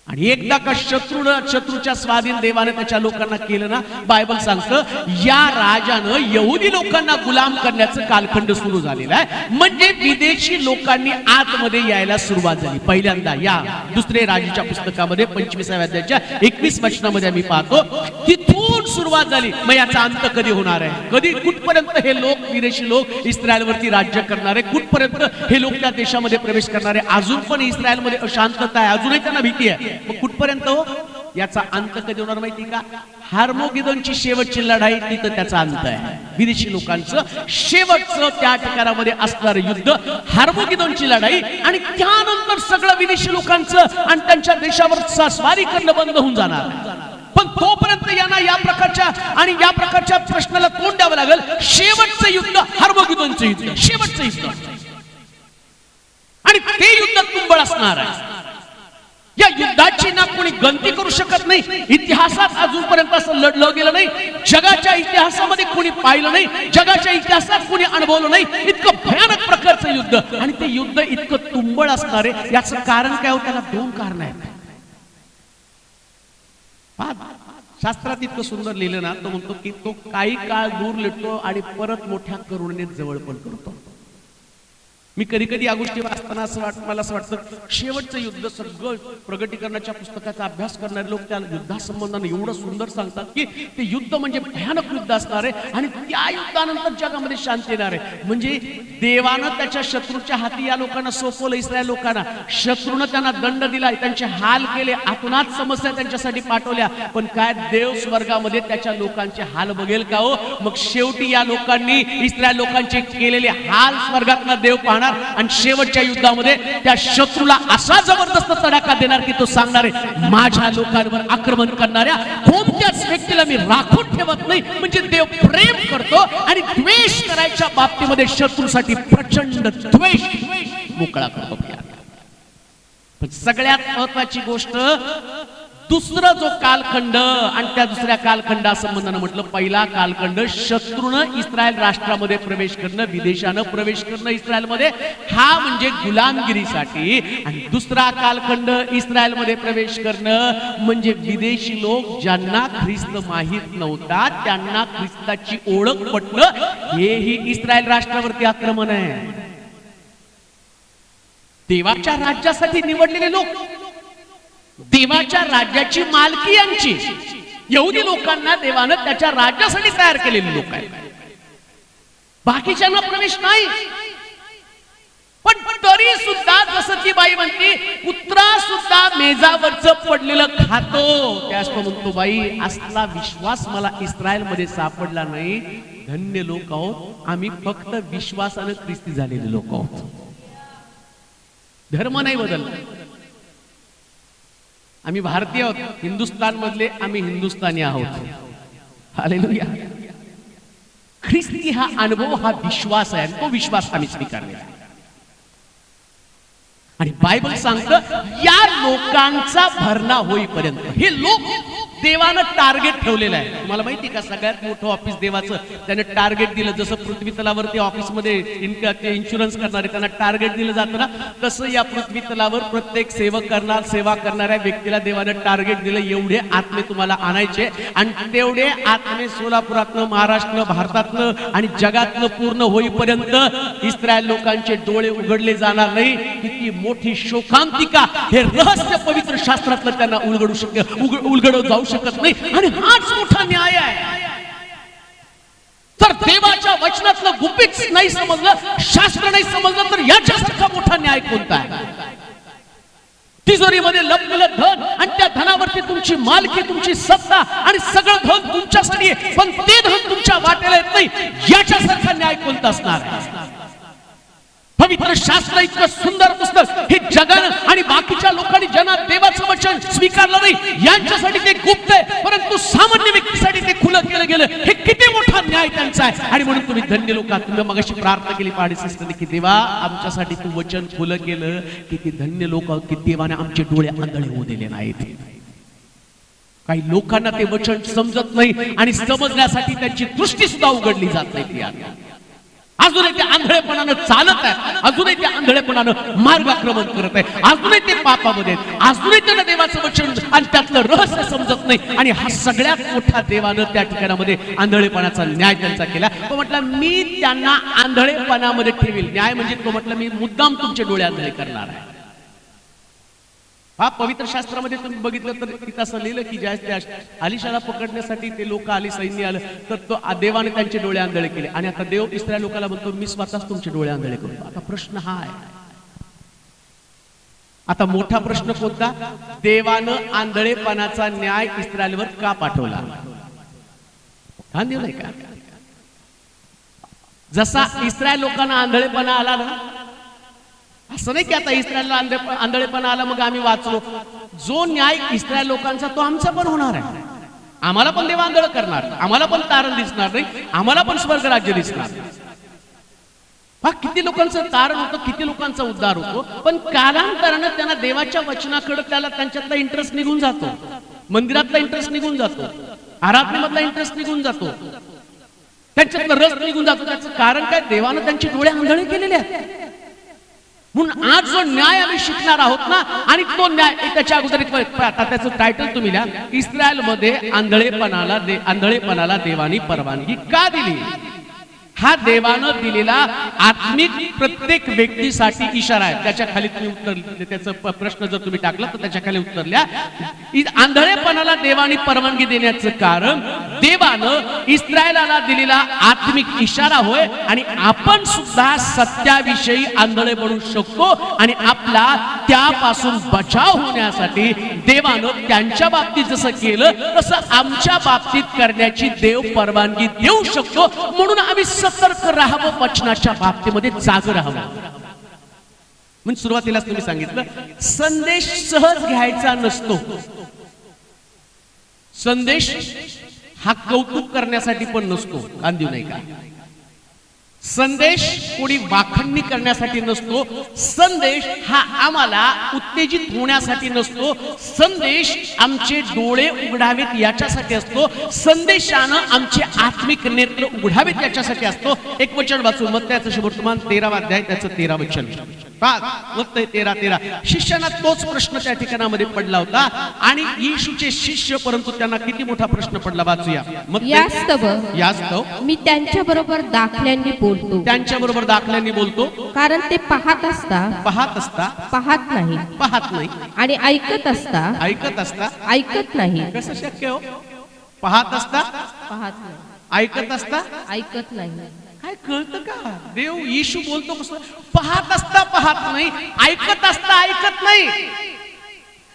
आणि एकदा का शत्रूच्या स्वाधीन देवाने त्याच्या लोकांना केलं ना, बायबल सांगतं या राजानं यहुदी लोकांना गुलाम करण्याचं कालखंड सुरू झालेला आहे. म्हणजे विदेशी लोकांनी आतमध्ये यायला सुरुवात झाली पहिल्यांदा. या दुसरे राजाच्या पुस्तकामध्ये 25व्या अध्यायाच्या 21 वचनामध्ये आम्ही पाहतो, तिथून सुरुवात झाली. मग याचा अंत कधी होणार आहे? कधी, कुठपर्यंत हे लोक, विदेशी लोक इस्रायलवरती राज्य करणारे, कुठपर्यंत हे लोक त्या देशामध्ये प्रवेश करणारे? अजून पण इस्रायलमध्ये अशांतता आहे, अजूनही त्यांना भीती आहे. मग कुठपर्यंत हो? याचा अंत कधी होणार माहिती का? हार्मोगिदोनची शेवटची लढाई, तिथं त्याचा अंत आहे. विदेशी लोकांचं शेवटचं त्या ठिकाणामध्ये असणारं युद्ध, हार्मोगिदोनची लढाई. आणि त्यानंतर सगळं विदेशी लोकांचं आणि त्यांच्या देशावर स्वारी करणं बंद होऊन जाणार. पण तोपर्यंत यांना या प्रकारच्या प्रश्नाला तोंड द्यावं लागेल. शेवटचं युद्ध हार्मोगिदोनचं युद्ध, शेवटचं युद्ध. आणि ते युद्ध तुंबळ असणार आहे. या युद्धाची ना कोणी गणती करू शकत नाही. इतिहासात अजूनपर्यंत असं लढलं गेलं नाही. जगाच्या इतिहासामध्ये कोणी पाहिलं नाही, जगाच्या इतिहासात कोणी अनुभवलं नाही. इतकं भयानक प्रकारचं युद्ध. आणि ते युद्ध इतकं तुंबळ असणार आहे. याचं कारण काय होतं? त्याला दोन कारण आहेत. शास्त्रात इतकं सुंदर लिहिलं ना, तो म्हणतो की तो काही काळ दूर लढतो आणि परत मोठ्या करुणेने जवळ पण करतो. मी कधी कधी या गोष्टी वाचताना मला असं वाटतं, शेवटचं युद्ध सगळं प्रगटीकरणाच्या पुस्तकाचा अभ्यास करणारे लोक त्या युद्धासंबंधाने एवढं सुंदर सांगतात की ते युद्ध म्हणजे भयानक युद्ध असणार आहे. आणि त्या युद्धानंतर जगामध्ये शांती येणार आहे. म्हणजे देवानं त्याच्या शत्रूच्या हाती या लोकांना सोपवलं, इस्रायल लोकांना. शत्रूनं त्यांना दंड दिला, त्यांचे हाल केले, आतुनात समस्या त्यांच्यासाठी पाठवल्या. पण काय देव स्वर्गामध्ये त्याच्या लोकांचे हाल बघेल का हो? मग शेवटी या लोकांनी, इस्रायल लोकांचे केलेले हाल स्वर्गातला देव पाहणार. आणि शेवटच्या युद्धामध्ये त्या शत्रूला असा जबरदस्त तडाखा देणार की तो सांगणार आहे, माझ्या लोकांवर आक्रमण करणाऱ्या कोणत्याच व्यक्तीला मी राखून ठेवत नाही. म्हणजे देव प्रेम करतो आणि द्वेष करायच्या बाबतीमध्ये शत्रूसाठी प्रचंड द्वेष मोकळा करतो. पण सगळ्यात महत्वाची गोष्ट, दुसरा जो कालखंड आणि त्या दुसऱ्या कालखंडासंबंधानं म्हटलं, पहिला कालखंड शत्रूनं इस्रायल राष्ट्रामध्ये प्रवेश करणं, विदेशानं प्रवेश करणं इस्रायलमध्ये, हा म्हणजे गुलामगिरीसाठी. आणि दुसरा कालखंड इस्रायलमध्ये प्रवेश करणं म्हणजे विदेशी लोक ज्यांना ख्रिस्त माहित नव्हता त्यांना ख्रिस्ताची ओळख पटणं, हेही इस्रायल राष्ट्रावरती आक्रमण आहे. देवाच्या राज्यासाठी निवडलेले लोक, देवाच्या राज्याची मालकी यांची, यहुदी लोकांना देवानं त्याच्या राज्यासाठी तयार केलेले लोक आहेत. बाकीच्यांना प्रवेश नाही. पण तरी सुद्धा जसं ती बाई म्हणते, कुत्रा सुद्धा मेजावरचं पडलेलं खातो. त्यास तो म्हणतो, बाई असला विश्वास मला इस्रायल मध्ये सापडला नाही. धन्य लोक आहोत आम्ही, फक्त विश्वासानं ख्रिस्ती झालेले लोक आहोत. धर्म नाही बदलला. आम्ही भारतीय आहोत, हिंदुस्थान मधले आम्ही हिंदुस्थानी आहोत. हालेलुया. ख्रिस्ती हा अनुभव, हा विश्वास आहे. तो विश्वास आम्ही स्वीकारला. आणि बायबल सांगतं, या लोकांचा भरणा होईपर्यंत हे लोक देवानं टार्गेट ठेवलेलं आहे. तुम्हाला माहिती का, सगळ्यात मोठं ऑफिस देवाचं त्याने टार्गेट दिलं. जसं पृथ्वी तलावरती ऑफिसमध्ये इन्शुरन्स करणारे त्यांना टार्गेट दिलं जातं ना, तसं या पृथ्वी तलावर प्रत्येक सेवा करणाऱ्या व्यक्तीला देवानं टार्गेट दिलं. एवढे आत्मे तुम्हाला आणायचे आणि तेवढे आत्मे सोलापुरातनं, महाराष्ट्र, भारतातनं आणि जगातनं पूर्ण होईपर्यंत इस्रायल लोकांचे डोळे उघडले जाणार नाही. किती मोठी शोकांतिका, हे रहस्य पवित्र शास्त्रातलं त्यांना उलगडू जाऊ शकत नाही. आणि हाच मोठा न्याय आहे. तर देवाच्या वचनातलं गुपित नाही समजलं, शास्त्र नाही समजलं, तर याच्यासारखा मोठा न्याय कोणता आहे? तिजोरीमध्ये लपलेलं धन आणि त्या धनावरती तुमची मालकी, तुमची सत्ता आणि सगळं धन तुमच्यासाठी आहे, पण ते धन तुमच्या वाट्याला येत नाही. याच्यासारखा न्याय कोणता असणार आहे? पवित्र शास्त्र इतकं सुंदर पुस्तक हे जगानं आणि बाकीच्या लोकांनी ज्यांना देवाचं वचन स्वीकारलं नाही यांच्यासाठी ते गुप्त आहे, परंतु सामान्य व्यक्तीसाठी ते खुलं केलं गेलं. हे किती मोठा न्याय त्यांचा आहे. आणि म्हणून तुम्ही धन्य लोक आहात. तुम्ही मगाशी प्रार्थना केली पहाडी सिस्टरने की देवा आमच्यासाठी तू वचन खुलं केलं. किती धन्य लोक आहोत की देवाने आमचे डोळे आंधळे होऊ दिले नाहीत. काही लोकांना ते वचन समजत नाही आणि समजण्यासाठी त्यांची दृष्टी सुद्धा उघडली जात नाही. अजूनही ते आंधळेपणानं चालत आहे, अजूनही ते आंधळेपणानं मार्गाक्रमण करत आहे, अजूनही ते पापामध्ये आहेत, अजूनही त्यांना देवाचं वचन आणि त्यातलं रहस्य समजत नाही. आणि हा सगळ्यात मोठा देवानं त्या ठिकाणामध्ये आंधळेपणाचा न्याय त्यांचा केला. तो म्हटला मी त्यांना आंधळेपणामध्ये ठेवील. न्याय म्हणजे तो म्हटला मी मुद्दाम तुमचे डोळे आंधळे करणार आहे. हा पवित्र शास्त्रामध्ये तुम्ही बघितलं तर तिथं असं लिहिलं की ज्या अलिशाला पकडण्यासाठी ते लोक आली, सैन्य आलं तर तो देवाने त्यांचे डोळे आंधळे केले. आणि आता देव इस्रायल लोकांना म्हणतो मी स्वतःच तुमचे डोळे आंधळे करतो. आता प्रश्न हा आहे, आता मोठा प्रश्न कोणता? देवानं आंधळेपणाचा न्याय इस्रायलवर का पाठवला? ध्यान दिलं का? जसा इस्रायल लोकांना आंधळेपणा आला ना, असं नाही की आता इस्रायलला आंधळेपणा आला मग आम्ही वाचलो. जो न्याय इस्रायल लोकांचा तो आमचा पण होणार आहे. आम्हाला पण देव आंधळ करणार, आम्हाला पण तारण दिसणार नाही, आम्हाला पण स्वर्ग राज्य दिसणार. किती लोकांचं तारण होतं, किती लोकांचा उद्धार होतो. पण कालांतरानं त्यांना देवाच्या वचनाकडे त्याला त्यांच्यातला इंटरेस्ट निघून जातो, मंदिरातला इंटरेस्ट निघून जातो, आराधनेमधला इंटरेस्ट निघून जातो, त्यांच्यातला रस निघून जातो. त्याचं कारण काय? देवानं त्यांचे डोळे आंधळे केलेले आहेत. म्हणून आज जो न्याय आम्ही शिकणार आहोत ना, आणि तो न्याय त्याच्या अगोदर आता त्याचं टायटल तुम्ही लिहा, इस्रायल मध्ये आंधळेपणाला देवानी परवानगी का दिली? हा देवानं दिलेला आत्मिक प्रत्येक व्यक्तीसाठी इशारा आहे. त्याच्या खाली तुम्ही उत्तर, त्याचा प्रश्न जर तुम्ही टाकला तर त्याच्या खाली उत्तर लिहा. आंधळेपणाला देवानी परवानगी देण्याचं कारण देवानं इस्रायलाला दिलेला आत्मिक इशारा होय. आणि आपण सुद्धा सत्याविषयी आंधळे बनू शकतो आणि आपला त्यापासून बचाव होण्यासाठी देवानं त्यांच्या बाबतीत जसं केलं तसं आमच्या बाबतीत करण्याची देव परवानगी देऊ शकतो. म्हणून आम्ही सतर्क राहावं, वचनाच्या बाबतीमध्ये जाग राहावं. म्हणजे सुरुवातीलाच तुम्ही सांगितलं संदेश सहज घ्यायचा नसतो. संदेश हा कौतुक करण्यासाठी पण नसतो, कांदिव नाही का? संदेश कोणी वाखणणी करण्यासाठी नसतो. संदेश हा आम्हाला उत्तेजित होण्यासाठी नसतो. संदेश आमचे डोळे उघडावेत याच्यासाठी असतो. संदेशानं आमचे आत्मिक नेत्र उघडावेत याच्यासाठी असतो. एक वचन वाचून मत्तयाचं शुभवर्तमान 13वा अध्याय त्याचं 13 वचन. मत्तय 13:13. शिष्यांना तोच प्रश्न त्या ठिकाणामध्ये पडला होता आणि येशूचे शिष्य, परंतु त्यांना किती मोठा प्रश्न पडला वाचूया. यास्तव मी त्यांच्या बरोबर दाखल्यांनी बोलतो. त्यांच्या बरोबर दाखल्यांनी बोलतो, कारण ते पाहत असता पाहत नाही आणि ऐकत असता ऐकत नाही. कसं शक्य हो? पाहत असता पाहत नाही, ऐकत असता ऐकत नाही. काय कळतं का? देव येशू बोलतो कसं? पाहत असता पाहत नाही, ऐकत असता ऐकत नाही.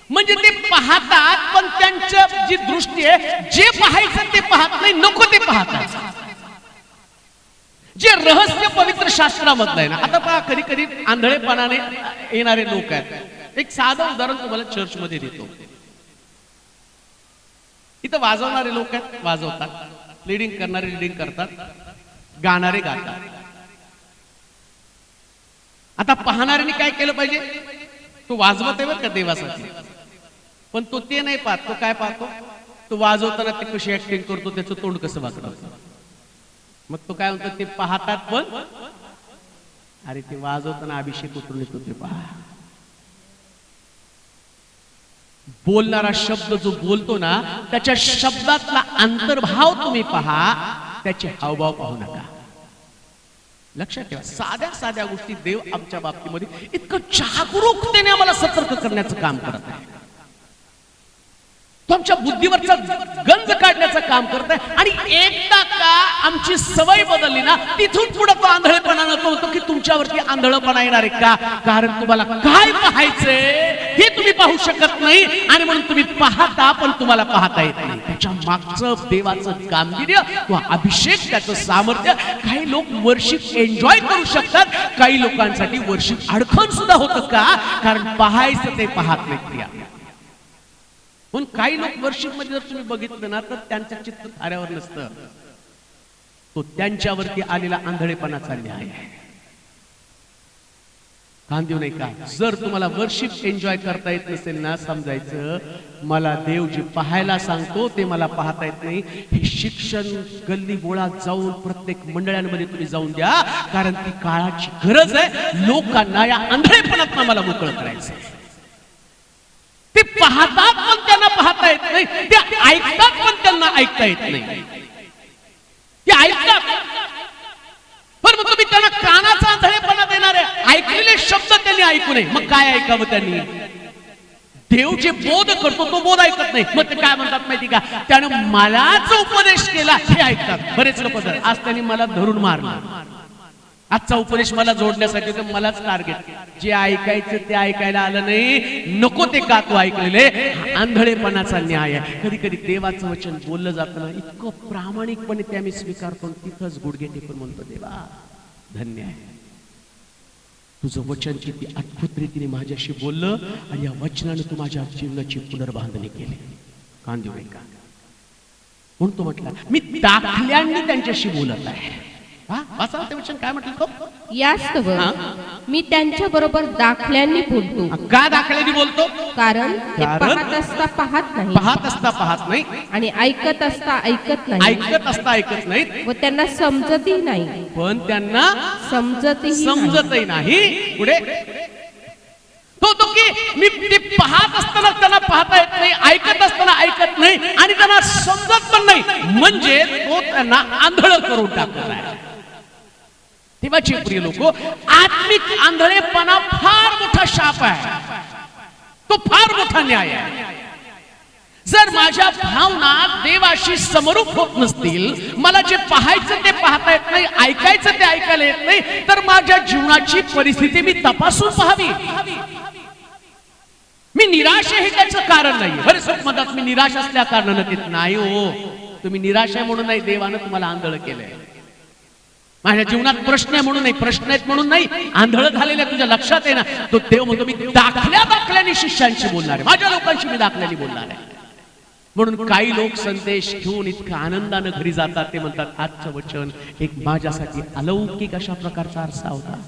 म्हणजे ते पाहतात पण त्यांची जी दृष्टी आहे, जे पाहायचं ते पाहत नाही, नको ते पाहतात. जे रहस्य पवित्र शास्त्रामधलं आहे ना. आता पहा, कधी कधी आंधळेपणाने येणारे लोक आहेत. एक साधं उदाहरण तुम्हाला चर्च मध्ये देतो. इथं वाजवणारे लोक आहेत, वाजवतात. लीडिंग करणारे लीडिंग करतात, गाणारे गातात. आता पाहणाऱ्याने काय केलं पाहिजे? तो वाजवत आहे बरं का देवासाठी, पण तो ते नाही पाहत. तो काय पाहतो? तो वाजवताना ते कशी ऍक्टिंग करतो, त्याचं तोंड कसं वाकडवतं. मग तो काय म्हणतो? ते पाहतात पण अरे ते वाजवताना अभिषेक उतरून येतो ते पहा. बोलणारा शब्द जो बोलतो ना, त्याच्या शब्दातला अंतर्भाव तुम्ही पहा, त्याचे हावभाव पाहू नका. लक्षात ठेवा, साध्या साध्या गोष्टी देव आमच्या बाबतीमध्ये इतकं जागरूकतेने आम्हाला सतर्क करण्याचं काम करत आहे. तो आमच्या बुद्धीवरचा गंज काढण्याचं काम करत आहे. आणि एकदा का आमची सवय बदलली ना, तिथून पुढे तो आंधळेपणा नको होतो की तुमच्यावरती आंधळेपणा येणार आहे का? कारण तुम्हाला काय पाहायचंय हे तुम्ही पाहू शकत नाही आणि म्हणून तुम्ही पाहता पण तुम्हाला पाहता येत नाही. त्याच्या मागचं देवाचं गांभीर्य किंवा अभिषेक, त्याचं सामर्थ्य. काही लोक वर्शिप एन्जॉय करू शकतात, काही लोकांसाठी वर्शिप अडखण सुद्धा होतं. का? कारण पाहायचं ते पाहत नाहीत प्रिया. पण काही लोक वर्शिप मध्ये जर तुम्ही बघितलं ना तर त्यांचं चित्त ताऱ्यावर नसतं. तो त्यांच्यावरती आलेला आंधळेपणाचा न्याय आहे. कान देऊ नाही का? जर तुम्हाला वर्शिप एन्जॉय करता येत नसेल ना, समजायचं मला देव जे पाहायला सांगतो ते मला पाहता येत नाही. हे शिक्षण गल्ली बोळात जाऊन प्रत्येक मंडळांमध्ये तुम्ही जाऊन द्या, कारण ती काळाची गरज आहे. लोकांना या आंधळेपणातून मला मोकळं करायचं. ते पाहतात पण त्यांना पाहता येत नाही, ते ऐकतात पण त्यांना ऐकता येत नाही. ते ऐकतात पण मग तुम्ही त्यांना कानाचा आंधळेपणा देणार आहे. ऐकलेले शब्द त्यांनी ऐकू नये, मग काय ऐकावं त्यांनी? देव जे बोध करतो तो बोध ऐकत नाही. मग ते काय म्हणतात माहिती का? त्यानं मलाच उपदेश केला हे ऐकतात बरेच लोक. आज त्यांनी मला धरून मारला, आजचा उपदेश मला जोडण्यासाठी तर मलाच टार्गेट. जे ऐकायचं ते ऐकायला आलं नाही, नको ते का तू ऐकलेले. आंधळेपणाचा न्याय आहे. कधी कधी देवाचं वचन बोललं जातं ना, इतकं प्रामाणिकपणे ते आम्ही स्वीकारतो, तिथंच गुडघे टेकून म्हणतो देवा धन्य आहे, तुझं वचन किती अद्भुत रीतीने माझ्याशी बोललं आणि या वचनानं तू माझ्या जीवनाची पुनर्बांधणी केली. कान देऊ नये का? म्हणून तो म्हटला मी दाखल्यांनी त्यांच्याशी बोलत आहे. काय म्हटलं? यास्तव मी त्यांच्या बरोबर दाखल्यांनी बोलतो. का दाखल्यांनी बोलतो? कारण ते पाहत असता पाहत नाही, पाहत असता पाहत नाही, आणि ऐकत असता ऐकत नाही, ऐकत असता ऐकत नाही, व त्यांना समजतही नाही. पण त्यांना समजतही नाही. पुढे तो की मी ते पाहत असताना त्यांना पाहता येत नाही, ऐकत असताना ऐकत नाही, आणि त्यांना समजत पण नाही. म्हणजे तो त्यांना आंधळ करून टाकत आहे. देवाचे प्रिय लोक, आत्मिक आंधळेपणा फार मोठा शाप आहे. तो फार मोठा न्याय आहे. जर माझ्या भावना देवाशी समरूप होत नसतील, मला जे पाहायचं ते पाहता येत नाही, ऐकायचं ते ऐकायला येत नाही, तर माझ्या जीवनाची परिस्थिती मी तपासून पाहावी. मी निराश आहे हे त्याचं कारण नाही. बरेच लोक म्हणतात मी निराश असल्या कारणानं ते नाही. हो, तुम्ही निराश आहे म्हणून नाही, देवानं तुम्हाला आंधळ केलंय. माझ्या जीवनात प्रश्न आहे म्हणून नाही, प्रश्न आहेत म्हणून नाही, आंधळ झालेल्या तुझ्या लक्षात आहे ना. तो देव म्हणतो मी दाखल्यानी शिष्यांशी बोलणार आहे, माझ्या लोकांशी मी दाखल्यानी बोलणार आहे. म्हणून काही लोक संदेश घेऊन इतकं आनंदानं घरी जातात. ते म्हणतात आजचं वचन एक माझ्यासाठी अलौकिक अशा प्रकारचा आरसा होता.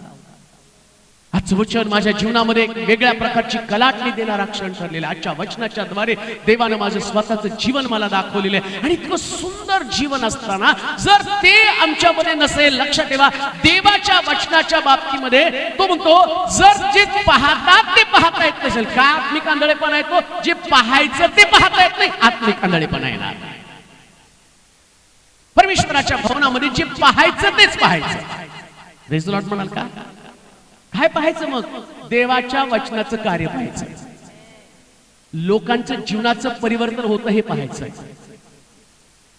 आजचं वचन माझ्या जीवनामध्ये एक वेगळ्या प्रकारची कलाटणी देणारा क्षण ठरलेला. आजच्या वचनाच्या द्वारे देवानं माझं स्वतःचं जीवन मला दाखवलेलं आहे. आणि इतकं सुंदर जीवन असताना जर ते आमच्यामध्ये नसेल, लक्षात ठेवा, देवाच्या वचनाच्या बाबतीमध्ये तो म्हणतो जर जे पाहतात ते पाहता येत नसेल, का आत्मिक आंधळेपणा येतो? जे पाहायचं ते पाहता येत नाही, आत्मिक आंधळेपणा येणार. परमेश्वराच्या भवनामध्ये जे पाहायचं तेच पाहायचं. प्रेज द लॉर्ड म्हणाल का? काय पाहायचं? मग देवाच्या वचनाचं कार्य पाहायचं, लोकांचं जीवनाचं परिवर्तन होतं हे पाहायचं,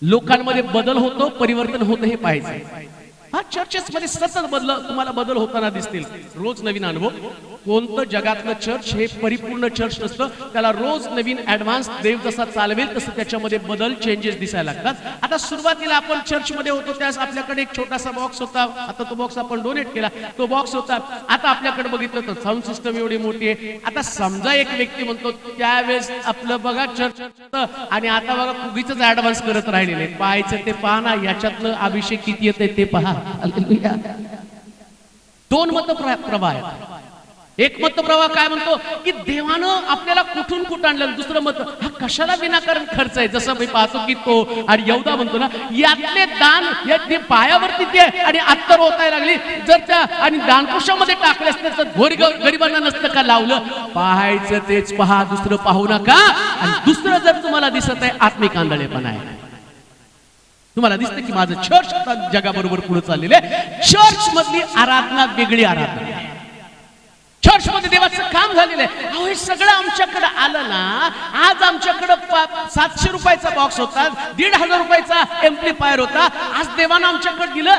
लोकांमध्ये बदल होतो, परिवर्तन होतं हे पाहायचं. हा, चर्चेस मध्ये सतत तुम्हाला बदल होताना दिसतील, रोज नवीन अनुभव. कोणतं जगातलं चर्च हे परिपूर्ण चर्च नसतं, त्याला रोज नवीन ऍडव्हान्स देव जसा चालवेल तसं त्याच्यामध्ये बदल, चेंजेस दिसायला लागतात. आता सुरुवातीला आपण चर्च मध्ये होतो त्यास आपल्याकडे एक छोटासा बॉक्स होता, आता तो बॉक्स आपण डोनेट केला, तो बॉक्स होता. आता आपल्याकडे बघितलं तर साऊंड सिस्टम एवढी मोठी आहे. आता समजा एक व्यक्ती म्हणतो त्यावेळेस आपलं बघा चर्च आणि आता बघा उगीच ऍडव्हान्स करत राहिलेले. पाहायचं ते पहा ना, याच्यातलं अभिषेक किती येते ते पहा. दोन मतप्रवाह आहेत. एक मतप्रवाह काय म्हणतो की देवानं आपल्याला कुठून कुठं आणलं. दुसरं मत, हा कशाला विनाकारण खर्च आहे. जसं मी पाहतो की तो आणि यहूदा म्हणतो ना, यातले दान यातले पायावरती ते आणि अत्तर होतायला लागली. जर त्या आणि दानकोशामध्ये टाकले असते तर गरिबांना नसतं का लावलं. पाहायचं तेच पहा, दुसरं पाहू नका. आणि दुसरं जर तुम्हाला दिसत आहे आत्मिक आंधळेपणा आहे. तुम्हाला दिसतं की माझं चर्च जगाबरोबर पुढे चाललेलं आहे. चर्च मधली आराधना वेगळी आराधना आहे. चर्च मध्ये देवाचं काम झालेलं आहे. अहो, हे सगळं आमच्याकडे आलं ना. आज आमच्याकडे 700 रुपयाचा बॉक्स होता, 1,500 रुपयाचा एम्प्लिफायर होता. आज देवानं आमच्याकडे दिलं.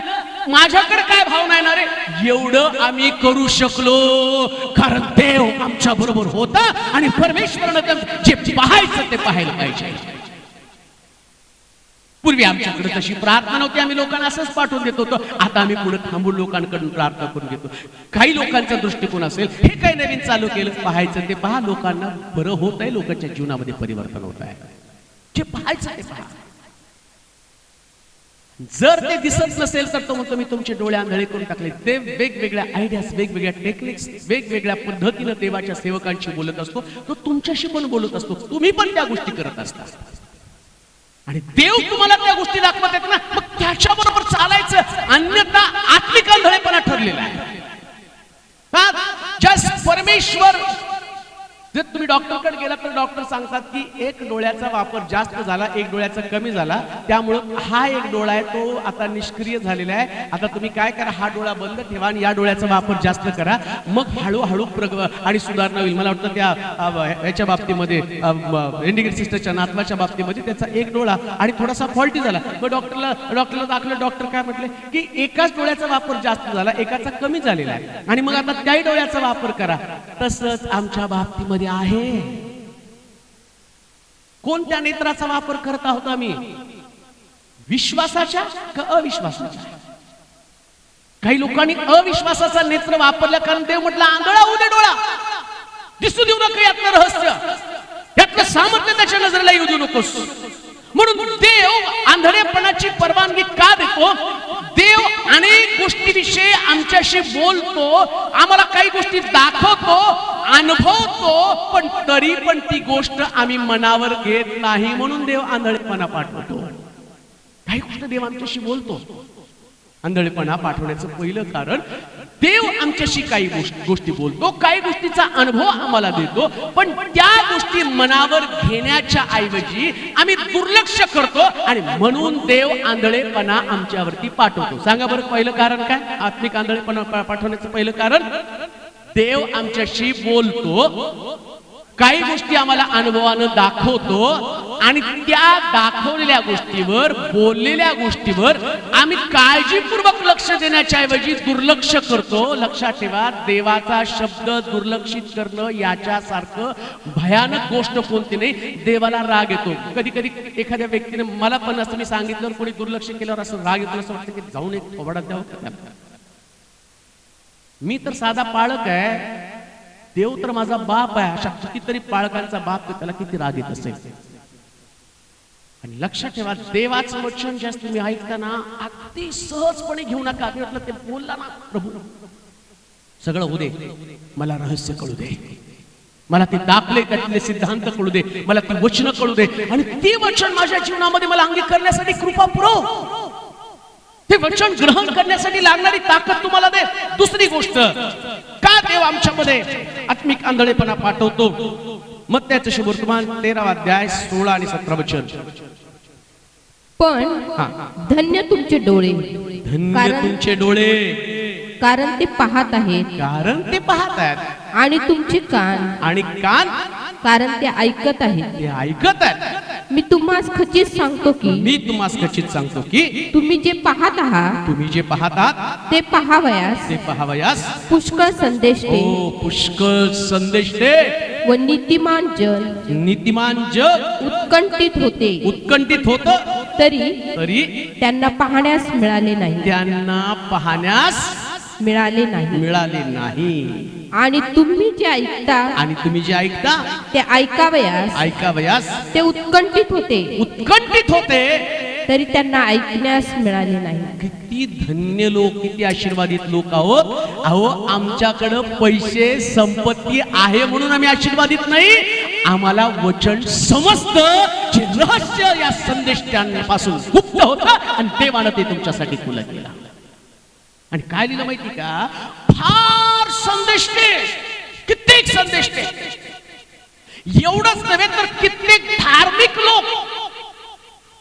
माझ्याकडे काय भावना येणार आहे? एवढं आम्ही करू शकलो कारण देव आमच्या बरोबर होता आणि परमेश्वरानं जे पाहायचं ते पाहायला पाहिजे. पूर्वी आमच्याकडे तशी प्रार्थना नव्हती, आम्ही लोकांना असंच पाठवून देत होतो. आता आम्ही पुढे थांबून लोकांकडून प्रार्थना करून घेतो. काही लोकांचा दृष्टिकोन असेल, हे काही नवीन चालू केलं, पाहायचं ते पहा, लोकांना बरं होत आहे, लोकांच्या जीवनामध्ये परिवर्तन होत आहे. जे पाहायचं ते पहा. जर ते दिसत नसेल तर तो म्हणतो मी तुमचे डोळे आंधळे करून टाकले. ते वेगवेगळ्या आयडियाज, वेगवेगळ्या टेक्निक्स, वेगवेगळ्या पद्धतीने देवाच्या सेवकांशी बोलत असतो. तो तुमच्याशी पण बोलत असतो, तुम्ही पण त्या गोष्टी करत असता आणि देव तुम्हाला त्या गोष्टी दाखवत आहेत ना, मग त्याच्याबरोबर चालायचं. अन्यथा आत्मिक आंधळेपणा ठरलेला आहे. परमेश्वर, जर तुम्ही डॉक्टरकडे गेला तर डॉक्टर सांगतात की एक डोळ्याचा वापर जास्त झाला, एक डोळ्याचा कमी झाला, त्यामुळं हा एक डोळा आहे तो आता निष्क्रिय झालेला आहे. आता तुम्ही काय करा, हा डोळा बंद ठेवा आणि या डोळ्याचा वापर जास्त करा, मग हळूहळू आणि सुधारणा होईल. मला वाटतं त्या याच्या बाबतीमध्ये इंडिकेट सिस्टरच्या नातवाच्या बाबतीमध्ये त्याचा एक डोळा आणि थोडासा फॉल्टी झाला. मग डॉक्टरला दाखवलं. डॉक्टर काय म्हटले की एकाच डोळ्याचा वापर जास्त झाला, एकाचा कमी झालेला आहे आणि मग आता त्याही डोळ्याचा वापर करा. तसंच आमच्या बाबतीमध्ये आहे. कोणत्या नेत्राचा वापर करत आहोत आम्ही? विश्वासाच्या का अविश्वासाच्या? काही लोकांनी अविश्वासाचा नेत्र वापरला कारण देव म्हटलं आंधळा होऊ दे डोळा, दिसू देऊ नका यातलं रहस्य, यातलं सामर्थ्य त्याच्या नजरेला येऊ देऊ नकोस. म्हणून देव आंधळेपणाची परवानगी का देतो? देव अनेक गोष्टीविषयी आमच्याशी बोलतो, आम्हाला काही गोष्टी दाखवतो, अनुभवतो, पण तरी पण ती गोष्ट आम्ही मनावर घेत नाही, म्हणून देव आंधळेपणा पाठवतो. काही गोष्ट देव आमच्याशी बोलतो. आंधळेपणा पाठवण्याचं पहिलं कारण देव आमच्याशी काही गोष्टी बोलतो, काही गोष्टीचा अनुभव आम्हाला देतो, पण त्या गोष्टी मनावर घेण्याच्या ऐवजी आम्ही दुर्लक्ष करतो आणि म्हणून देव आंधळेपणा आमच्यावरती पाठवतो. सांगा बरं पहिलं कारण काय? आत्मिक आंधळेपणा पाठवण्याचं पहिलं कारण देव आमच्याशी बोलतो, काही गोष्टी आम्हाला अनुभवानं दाखवतो आणि त्या दाखवलेल्या गोष्टीवर, बोललेल्या गोष्टीवर आम्ही काळजीपूर्वक लक्ष देण्याच्या ऐवजी दुर्लक्ष करतो. लक्षात ठेवा, देवाचा शब्द दुर्लक्षित करणं याच्यासारखं भयानक गोष्ट कोणती नाही. देवाला राग येतो. कधी कधी एखाद्या व्यक्तीने, मला पण असं मी सांगितलं, कोणी दुर्लक्ष केल्यावर असं राग येतो, असं वाटतं की जाऊन एक थोबाडात द्यावं. मी तर साधा पाळक आहे, देव तर माझा बाप आहे. अशा कितीतरी पाळकांचा बाप, त्याला किती राग येत असेल. आणि लक्षात ठेवा, देवाचं वचन जे तुम्ही ऐकताना अगदी सहजपणे घेऊ नका. म्हटलं ते बोलला ना, प्रभू सगळं होऊ दे, मला रहस्य कळू दे, मला ते दाखले त्यातले सिद्धांत कळू दे, मला ती वचन कळू दे आणि ती वचन माझ्या जीवनामध्ये मला अंगी करण्यासाठी कृपा पुरव. ते वचन ग्रहण करण्यासाठी लागणारी ताकद तुम्हाला दे. दुसरी गोष्ट, का देव आमच्यामध्ये आत्मिक आंधळेपणा पाठवतो? मत्त्याचं शुभवर्तमान 13वा अध्याय 16 आणि 17 वचन. पण धन्य तुमचे डोळे, धन्य तुमचे डोळे, कारण ते पाहत आहेत, कारण ते पाहत आहेत, आणि तुमचे कान, आणि कान, कारण ते ऐकत आहेत. ते ऐकत आहेत. मी तुम्हाला खचित सांगतो की, मी तुम्हाला खचित सांगतो की तुम्ही जे पाहत आहात, तुम्ही जे पाहत आहात ते पाहावयास, ते पाहावयास पुष्कळ संदेश दे, पुष्कळ संदेश दे, व नीतिमान जन, नीतिमान जग उत्कंठित होते, उत्कंठित होत, तरी त्यांना पाहण्यास मिळाले नाही, त्यांना पाहण्यास मिळाले नाही. आणि तुम्ही जे ऐकता, आणि तुम्ही जे ऐकता ते ऐकावयास ते उत्कंठित होते, तरी त्यांना ऐकण्यास मिळाले नाही. किती धन्य लोक, किती आशीर्वादित लोक आहोत. अहो, आमच्याकडे पैसे संपत्ती आहे म्हणून आम्ही आशीर्वादित नाही. आम्हाला वचन समजतं, जे रहस्य या संदेश त्यांपासून गुप्त होतं आणि देवानं ते तुमच्यासाठी खुलं केलं. आणि काय लिहिलं माहिती का? फार संदेश दे, कित्येक संदेश दे. एवढंच नव्हे तर कित्येक धार्मिक लोक,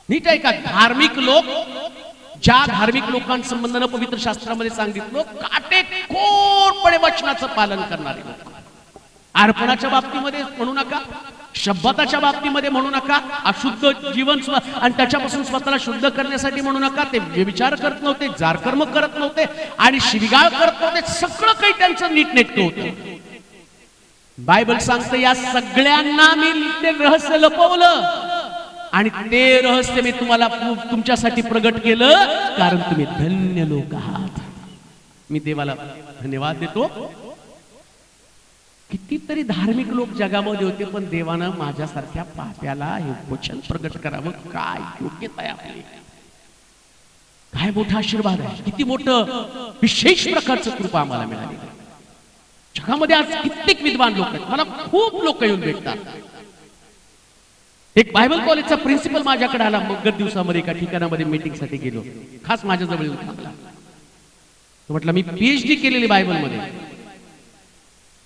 नीट आहे का, धार्मिक लोक, ज्या धार्मिक लोकांसंबंधानं पवित्र शास्त्रामध्ये सांगितलं, काटेकोरपणे वचनाचं पालन करणारे लोक. अर्पणाच्या बाबतीमध्ये म्हणू नका, शब्दाच्या बाबतीमध्ये म्हणू नका, अशुद्ध जीवन आणि त्याच्यापासून स्वतःला शुद्ध करण्यासाठी म्हणू नका. ते व्यभिचार करत नव्हते, जारकर्म करत नव्हते आणि शिवीगाळ करत नव्हते. सगळं काही त्यांचं नीटनेटकं होतं. बायबल सांगतं या सगळ्यांना मी ते रहस्य लपवलं आणि ते रहस्य मी तुम्हाला तुमच्यासाठी प्रगट केलं, कारण तुम्ही धन्य लोक आहात. मी देवाला धन्यवाद देतो. कितीतरी धार्मिक लोक जगामध्ये होते, पण देवानं माझ्यासारख्या पाप्याला हे वचन प्रगट करावं. काय योग्यता आहे आपली, काय मोठा आशीर्वाद आहे, किती मोठं विशेष प्रकारचं कृपा आम्हाला मिळाली. जगामध्ये आज कित्येक विद्वान लोक आहेत, मला खूप लोक येऊन भेटतात. एक बायबल कॉलेजचा प्रिन्सिपल माझ्याकडे आला. मग दिवसामध्ये एका ठिकाणामध्ये मीटिंगसाठी गेलो, खास माझ्याजवळ येऊन थांबला. तो म्हटलं मी PhD केलेली बायबल मध्ये,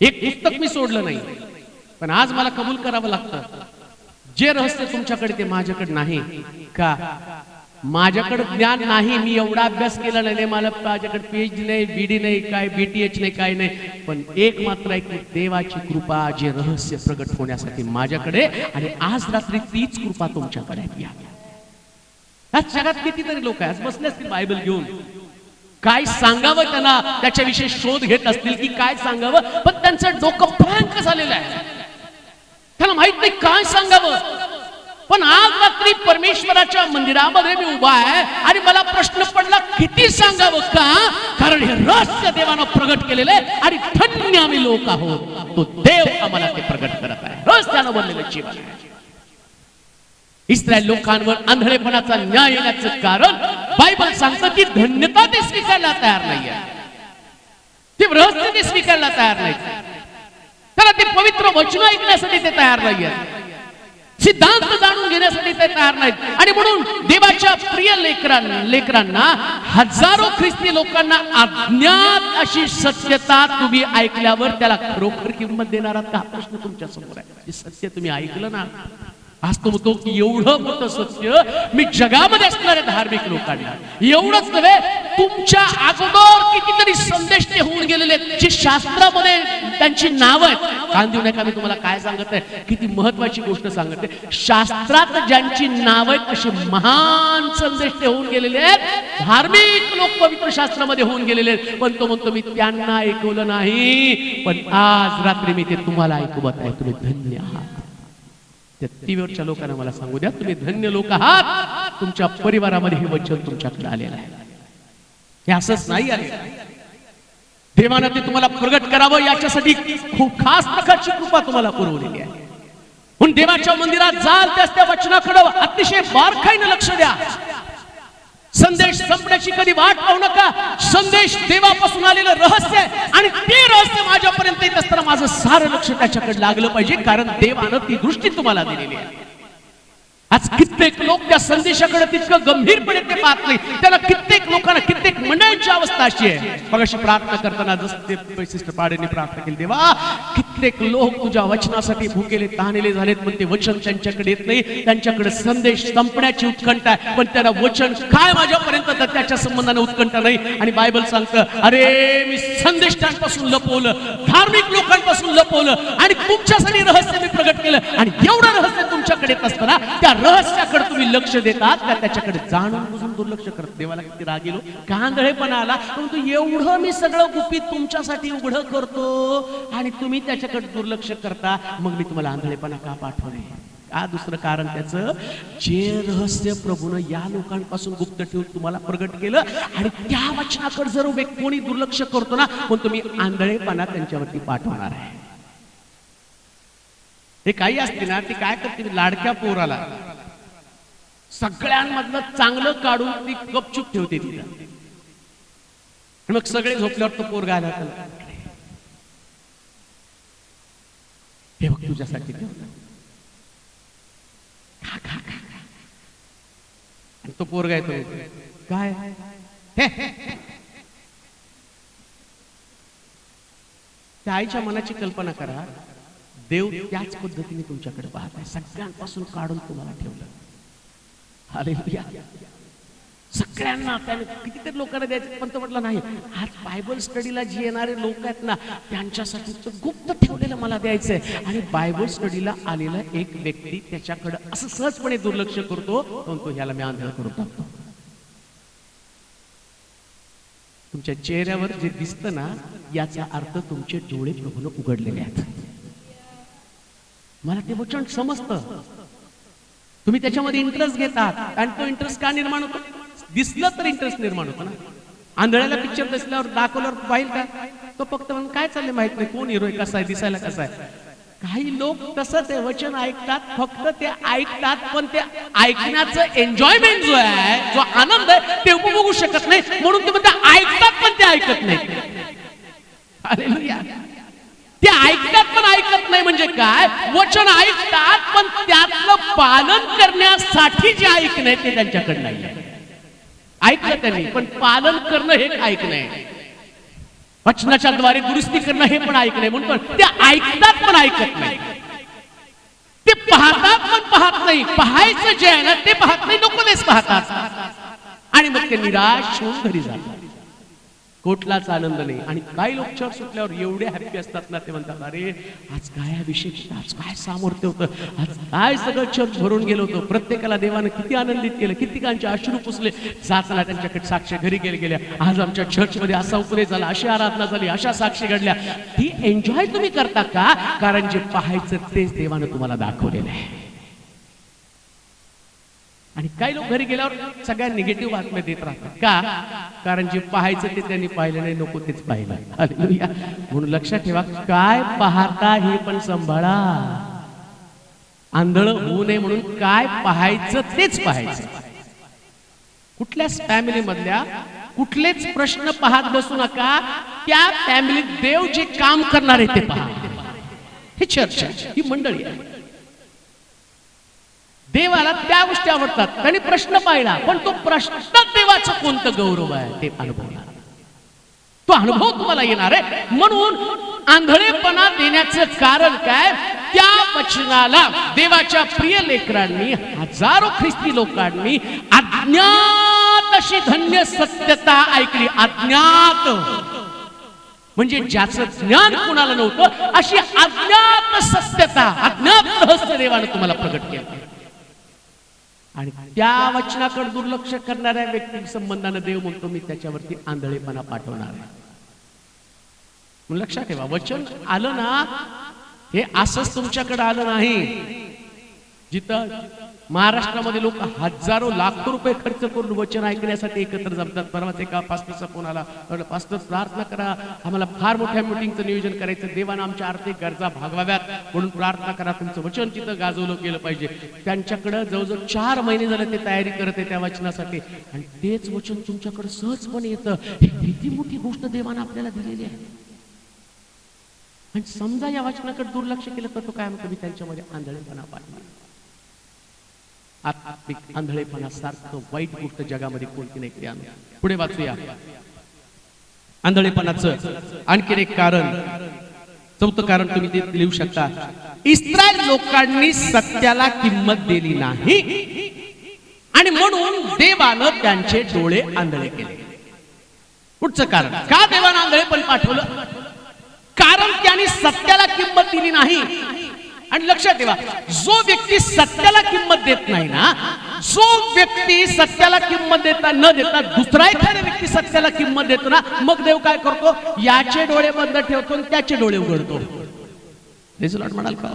एक पुस्तक मी सोडलं नाही, पण आज मला कबूल करावं लागतं. जे रहस्य तुमच्याकडे ते माझ्याकडे नाही का? माझ्याकडे ज्ञान नाही, मी एवढा अभ्यास केला नाही, मला माझ्याकडे PhD नाही, BD नाही, काय BTH नाही, काय नाही, पण एक मात्र एक देवाची कृपा, जे रहस्य प्रगट होण्यासाठी माझ्याकडे, आणि आज रात्री तीच कृपा तुमच्याकडे आहे. आज जगात कितीतरी लोक आहेत, आज बसले असतील बायबल घेऊन, काय सांगावं त्यांना, त्याच्याविषयी शोध घेत असतील की काय सांगावं, पण त्यांचं डोकं फ्रँक झालेलं आहे, त्यांना माहित नाही काय सांगावं. पण आज रात्री परमेश्वराच्या मंदिरामध्ये मी उभा आहे आणि मला प्रश्न पडला किती सांगावं. का? कारण हे रहस्य देवानं प्रगट केलेलं आहे आणि धन्य आम्ही लोक आहोत. तो देव आम्हाला ते प्रगट करत आहे, रहस्यानं बनलेलं जीवन आहे. इस्रायल लोकांवर आंधळेपणाचा न्याय येण्याचं कारण बायबल सांगतं की धन्यता ते स्वीकारला तयार नाहीये, ते रहस्य ते स्वीकारला तयार नाही, त्याला ते पवित्र वचन ऐकण्यासाठी ते तयार नाहीये, सिद्धांत जाणून घेण्यासाठी ते तयार नाहीत. आणि म्हणून देवाच्या प्रिय लेकरांना, हजारो ख्रिस्ती लोकांना अज्ञात अशी सत्यता तुम्ही ऐकल्यावर त्याला खरोखर किंमत देणार आहात का? हा प्रश्न तुमच्या समोर आहे. जे सत्य तुम्ही ऐकलं ना, आज तो म्हणतो की एवढं मोठं सत्य मी जगामध्ये असणाऱ्या धार्मिक लोकांना, एवढंच नव्हे तुमच्या अगोदर कितीतरी संदेश ते होऊन गेलेले आहेत, जे शास्त्रामध्ये त्यांची नाव आहेत. कान देऊ नका, मी तुम्हाला काय सांगत आहे, किती महत्वाची गोष्ट सांगत आहे. शास्त्रात ज्यांची नाव आहेत असे महान संदेश ते होऊन गेलेले आहेत, धार्मिक लोक पवित्र शास्त्रामध्ये होऊन गेलेले आहेत, पण तो म्हणतो मी त्यांना ऐकवलं नाही, पण आज रात्री मी ते तुम्हाला ऐकवत आहे. तुम्ही धन्य आहात. त्या टीव्हीवरच्या लोकांना मला सांगू द्या, तुम्ही धन्य लोक आहात. तुमच्या परिवारामध्ये हे वचन तुमच्याकडे आलेलं आहे. हे असंच नाही आले, देवानं ते तुम्हाला प्रगट करावं याच्यासाठी खूप खास प्रकारची कृपा तुम्हाला पुरवलेली आहे. म्हणून देवाच्या मंदिरात जाल त्यास त्या वचनाकडे अतिशय बारकाईनं लक्ष द्या. संदेश संपण्याची कधी वाट पाहू नका. संदेश देवापासून आलेलं रहस्य आहे आणि ते रहस्य माझ्यापर्यंत येत असताना माझं सारं लक्ष त्याच्याकडे लागलं पाहिजे, कारण देवानं ती दृष्टी तुम्हाला दिलेली आहे. आज कित्येक लोक त्या संदेशाकडे तितकं गंभीरपणे ते पाहत नाही. त्याला कित्येक लोकांना, कित्येक मंडळींची अवस्था अशी आहे. मगाशी प्रार्थना करताना जसं ते सिस्टर पाडेने प्रार्थना केली, देवा कित्येक लोक तुझ्या वचनासाठी भुकेले तहानेले झालेत, पण ते वचन त्यांच्याकडे येत नाही. त्यांच्याकडे संदेश संपण्याची उत्कंठा आहे, पण त्याला वचन काय माझ्यापर्यंत त्याच्या संबंधाने उत्कंठा नाही. आणि बायबल सांगतं, अरे मी संदेशांपासून लपवलं, धार्मिक लोकांपासून लपवलं आणि तुमच्यासाठी रहस्य मी प्रगट केलं. आणि एवढं रहस्य तुमच्याकडे येत असताना त्या रहस्याकडे तुम्ही लक्ष देतात का त्याच्याकडे जाणून बुजून दुर्लक्ष करत? देवाला किती राग येलो, कांदळेपणा आला. परंतु एवढं मी सगळं गुपित तुमच्यासाठी उघडं करतो आणि तुम्ही त्याच्याकडे दुर्लक्ष करता, मग मी तुम्हाला आंधळेपणा का पाठवले? का दुसरं कारण त्याचं, जे रहस्य प्रभूनं या लोकांपासून गुप्त ठेवून तुम्हाला प्रगट केलं आणि त्या वचनाकडे जर कोणी दुर्लक्ष करतो ना, मग तुम्ही आंधळेपणा त्यांच्यावरती पाठवणार आहे. हे काही असते ना, ती काय करते, लाडक्या पोराला सगळ्यांमधलं चांगलं काढून ती गपचूप ठेवते तिला. मग सगळे झोपल्यावर तो पोरगा आला, हे बघ तुझ्यासाठी ठेवलं, खा खा खा. आणि तो पोरगा येतो, काय त्या आईच्या मनाची कल्पना करा. देव त्याच पद्धतीने तुमच्याकडे पाहत आहे, सगळ्यांपासून काढून तुम्हाला ठेवलं. हालेलुया. सगळ्यांना त्याने कितीतरी लोकांना द्यायचं, पण तो म्हटलं नाही, आज बायबल स्टडीला जे येणारे लोक आहेत ना त्यांच्यासाठी गुप्त ठेवलेलं मला द्यायचंय. आणि बायबल स्टडीला आलेला एक व्यक्ती त्याच्याकडे असं सहजपणे दुर्लक्ष करतो, तो ह्याला मी आंधळ करून टाकतो. तुमच्या चेहऱ्यावर जे दिसतं ना याचा अर्थ तुमचे डोळे प्रभूने उघडलेले आहेत. मला ते वचन समजतं, तुम्ही त्याच्यामध्ये इंटरेस्ट घेतात. आणि तो इंटरेस्ट का निर्माण होतो? दिसलं तर इंटरेस्ट निर्माण होतो ना. आंधळ्याला पिक्चर दिसल्यावर दाखवल्यावर पाहिल का, तो फक्त म्हणून काय चाललंय माहित नाही, कोण हिरो आहे, कसा आहे, दिसायला कसा आहे. काही लोक तसंच आहे, वचन ऐकतात, फक्त ते ऐकतात, पण ते ऐकण्याचं एन्जॉयमेंट जो आहे, जो आनंद आहे ते उपभोगू शकत नाही. म्हणून ते म्हणतात ऐकतात पण ते ऐकत नाही. हालेलुया. ते ऐकतात पण ऐकत नाही म्हणजे काय? वचन ऐकतात पण त्यातलं पालन करण्यासाठी जे ऐकणे ते त्यांच्याकडे नाही. ऐकलं त्यांनी पण पालन करणं हे ऐकणं, वचनाच्या द्वारे दुरुस्ती करणं हे पण ऐकणं. म्हणून ते ऐकतात पण ऐकत नाही. ते पाहतात पण पाहत नाही. पाहायचं जे आहे ना ते पाहत नाही, नको तेच पाहतात. आणि मग ते निराश होऊन घरी जातात. कुठलाच आनंद नाही. आणि काही लोक चर्च सुटल्यावर एवढे हॅपी असतात ना, ते म्हणतात अरे आज काय अभिषेक, आज काय सामर्थ्य होतं, आज काय सगळं चर्च भरून गेलं होतं, प्रत्येकाला देवानं किती आनंदित केलं, कितीकांचे अश्रू पुसले. जाताना त्यांच्याकडे साक्ष घरी गेल्या, आज आमच्या चर्चमध्ये असा उपदेश झाला, अशी आराधना झाली, अशा साक्षी घडल्या. ती एन्जॉय तुम्ही करता का? कारण जे पाहायचं तेच देवानं तुम्हाला दाखवलेलं आहे. आणि काही लोक घरी गेल्यावर सगळ्या निगेटिव्ह बातम्या देत राहतात का? कारण जे पाहायचं ते त्यांनी पाहिलं नाही, नको तेच पाहिलं. हालेलुया. म्हणून लक्षात ठेवा, काय पाहता हे पण सांभाळा. आंधळ होऊ नये म्हणून काय पाहायचं तेच पाहायचं. कुठल्याच फॅमिली मधल्या कुठलेच प्रश्न पाहत बसू नका. त्या फॅमिलीत देव जे काम करणार आहे ते पहा. हे चर्च आहे, ही मंडळी आहे. देवाला त्या गोष्टी आवडतात. त्यांनी प्रश्न पाहिला, पण तो प्रश्न देवाचं कोणतं गौरव आहे ते अनुभवणार. तो अनुभव तुम्हाला येणार आहे. म्हणून आंधळेपणा देण्याचं कारण काय? त्या वचनाला देवाच्या प्रिय लेकरांनी, हजारो ख्रिस्ती लोकांनी अज्ञात अशी धन्य सत्यता ऐकली. अज्ञात म्हणजे ज्याचं ज्ञान कुणाला नव्हतं, अशी अज्ञात सत्यता, अज्ञात रहस्य देवाने तुम्हाला प्रगट केलं. आणि त्या वचनाकडे दुर्लक्ष करणाऱ्या व्यक्ती संबंधाने देव म्हणतो मी त्याच्यावरती आंधळेपणा पाठवणार आहे. लक्षात ठेवा, वचन आलं ना हे असंच तुमच्याकडे आलं नाही. जिथं महाराष्ट्रामध्ये लोक हजारो लाखो रुपये खर्च करून वचन ऐकण्यासाठी एकत्र जमतात. परवाच एका पास्टरचा फोन आला, पास्टर प्रार्थना करा, आम्हाला फार मोठ्या मीटिंगचं नियोजन करायचं, देवानं आमच्या आर्थिक गरजा भागवाव्यात म्हणून प्रार्थना करा, तुमचं वचन तिथं गाजवलं गेलं पाहिजे. त्यांच्याकडे जवळजवळ 4 महिने झाले ते तयारी करत आहे त्या वचनासाठी, आणि तेच वचन तुमच्याकडे सहजपणे येतं. ही किती मोठी गोष्ट देवानं आपल्याला दिलेली आहे. आणि समजा या वचनाकडे दुर्लक्ष केलं तर तो काय म्हणतो, मी त्यांच्यामध्ये आंधळेपणा पाहिजे. आत्मिक आंधळेपणा सारखं वाईट गोष्ट जगामध्ये कोणती नाही. पुढे वाचूया. आंधळेपणाचं आणखीन एक कारण, 4थं कारण तुम्ही ते लिहू शकता. इस्रायल लोकांनी सत्याला किंमत दिली नाही आणि म्हणून देवानं त्यांचे डोळे आंधळे केले. पुढचं कारण, का देवानं आंधळेपण पाठवलं? कारण त्यांनी सत्याला किंमत दिली नाही. आणि लक्षात ठेवा, जो व्यक्ती सत्याला किंमत देत नाही ना, जो व्यक्ती सत्याला किंमत न देता दुसरा एखादा व्यक्ती सत्याला किंमत देतो ना, मग देव काय करतो? याचे डोळे बंद ठेवतो आणि त्याचे डोळे उघडतो. प्रेज द लॉर्ड म्हणाल का?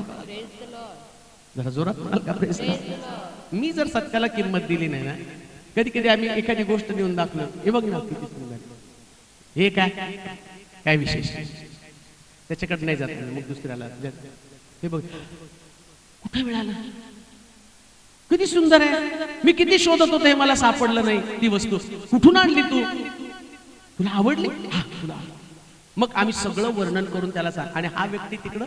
जरा जोरात म्हणाल का? Praise the Lord. मी जर सत्याला किंमत दिली नाही ना, कधी कधी आम्ही एखादी गोष्ट देऊन दाखवलं, हे बघ ना किती सुंदर, हे काय विशेष, त्याच्याकडे नाही जात. मग दुसऱ्याला हे बघ कुठे मिळालं, किती सुंदर आहे, मी किती शोधत होतो, हे मला सापडलं नाही. ती वस्तू कुठून आणली तू, तुला आवडली? तुला. मग आम्ही सगळं वर्णन करून त्याला सांग. आणि हा व्यक्ती तिकडं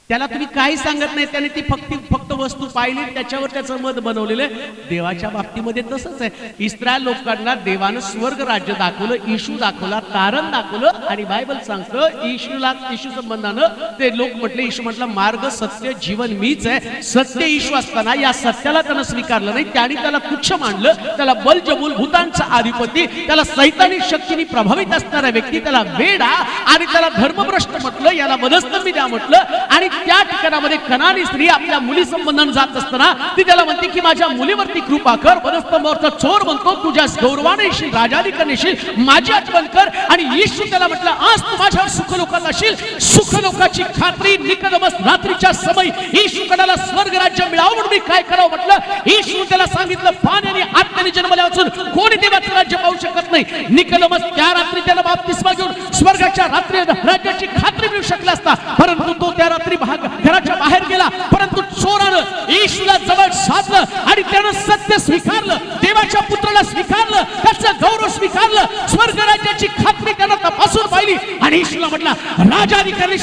त्याला तुम्ही काही सांगत नाही, त्याने ती फक्त वस्तू पाहिली, त्याच्यावर त्याचं मत बनवलेलं आहे. देवाच्या बाबतीमध्ये तसंच आहे. इस्रायल लोकांना देवानं स्वर्ग राज्य दाखवलं, येशू दाखवला, तारण दाखवलं, आणि बायबल सांगतं येशू संबंधानं ते लोक म्हटले, येशू म्हटलं मार्ग सत्य जीवन मीच आहे. सत्य येशू असताना या सत्याला त्यानं स्वीकारलं नाही, त्याने त्याला तुच्छ मानलं, त्याला बलजबूल भूतांचा अधिपती, त्याला सैतानी शक्तीने प्रभावित असणारा व्यक्ती, त्याला वेडा आणि त्याला धर्मभ्रष्ट म्हटलं, याला मदस्तंभी द्या म्हटलं. आणि त्या ठिकाणामध्ये कनानी स्त्री आपल्या मुली संबंधाने जात असताना ती त्याला म्हणते की माझ्या मुलीवरती कृपा कर. वनस्तंभावरचा चोर म्हणतो तुझ्या गौरवाने येशील, राजाधिकार येशील, माझी आठवण कर. आणि येशू त्याला म्हटलं आज तू माझ्यावर सुखलोकात असशील. सुखलोकाची खात्री निकोदेमस रात्रीच्या समय येशू कडाला स्वर्ग राज्य मिळावं म्हणून मी काय करावं म्हटलं. येशू त्याला सांगितलं पाण्याने आत्म्याने जन्मल्यापासून कोणी देवाचं राज्य पाहू शकत नाही. निकोदेमस त्या रात्री त्याला बाप्तिस्मा घेऊन स्वर्गाच्या राज्याची खात्री मिळू शकला असता, परंतु तो त्या रात्री घराच्या बाहेर गेला. परंतु चोरानं येशूला जवळ साधलं आणि त्यानं सत्य स्वीकारलं, देवाच्या पुत्राला स्वीकारलं, त्याचं गौरव स्वीकारलं, स्वर्ग राज्याची खात्री त्यानं तपासून पाहिली. आणि येशूला म्हटला राजाधिकारी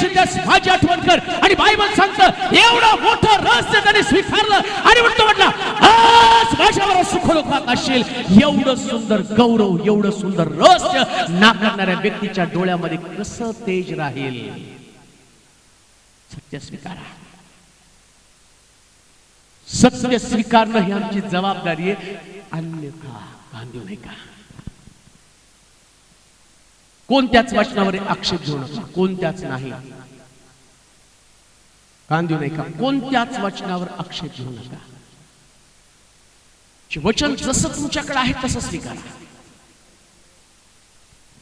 माझी आठवण कर. आणि बायबल सांगतं एवढं मोठं रहस्य त्याने स्वीकारलं आणि म्हणतो म्हटला आज माझ्यावर सुखलोकात असशील. एवढं सुंदर गौरव, एवढं सुंदर रहस्य नाकारणाऱ्या व्यक्तीच्या डोळ्यामध्ये कसं तेज राहील. सत्य स्वीकारा. सत्य स्वीकारणं ही आमची जबाबदारी आहे. अन्यथा गांधी नाही का. कोणत्याच वचनावर आक्षेप घेऊ नका, कोणत्याच नाही. गांधी नाही का, कोणत्याच वचनावर आक्षेप घेऊ नका. वचन जसं तुमच्याकडे आहे तसं स्वीकारा.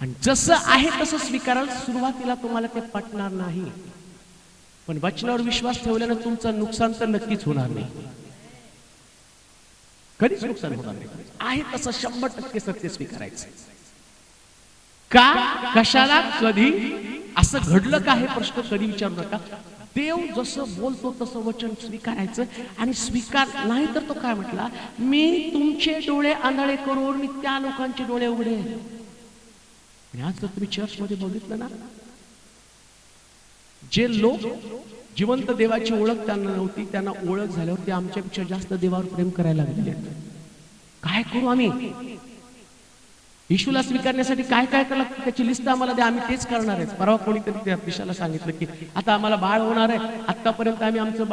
आणि जसं आहे तसं स्वीकारायला सुरुवातीला तुम्हाला ते पटणार नाही, पण वचनावर विश्वास ठेवल्यानं तुमचं नुकसान तर नक्कीच होणार नाही. कधीच नुकसान होणार नाही. आहे तसं 100% सत्य स्वीकारायचं. का, कशाला, कधी, असं घडलं का हे प्रश्न कधी विचारू नका. देव जसं बोलतो तसं वचन स्वीकारायचं. आणि स्वीकार नाही तर तो काय म्हटला, मी तुमचे डोळे आंधळे करून मी त्या लोकांचे डोळे उघडे. आणि आज जर तुम्ही चर्चमध्ये बघितलं ना, जे लोक जिवंत देवाची ओळख त्यांना नव्हती, त्यांना ओळख झाल्यावर ते आमच्यापेक्षा जास्त देवावर प्रेम करायला लागले. काय करू आम्ही? येशूला स्वीकारण्यासाठी काय काय करायला लागतं त्याची लिस्ट आम्हाला द्या, आम्ही तेच करणार आहे. परवा कोणीतरी त्या दिशाला सांगितलं की आता आम्हाला बाळ होणार आहे. आतापर्यंत आम्ही आमच्या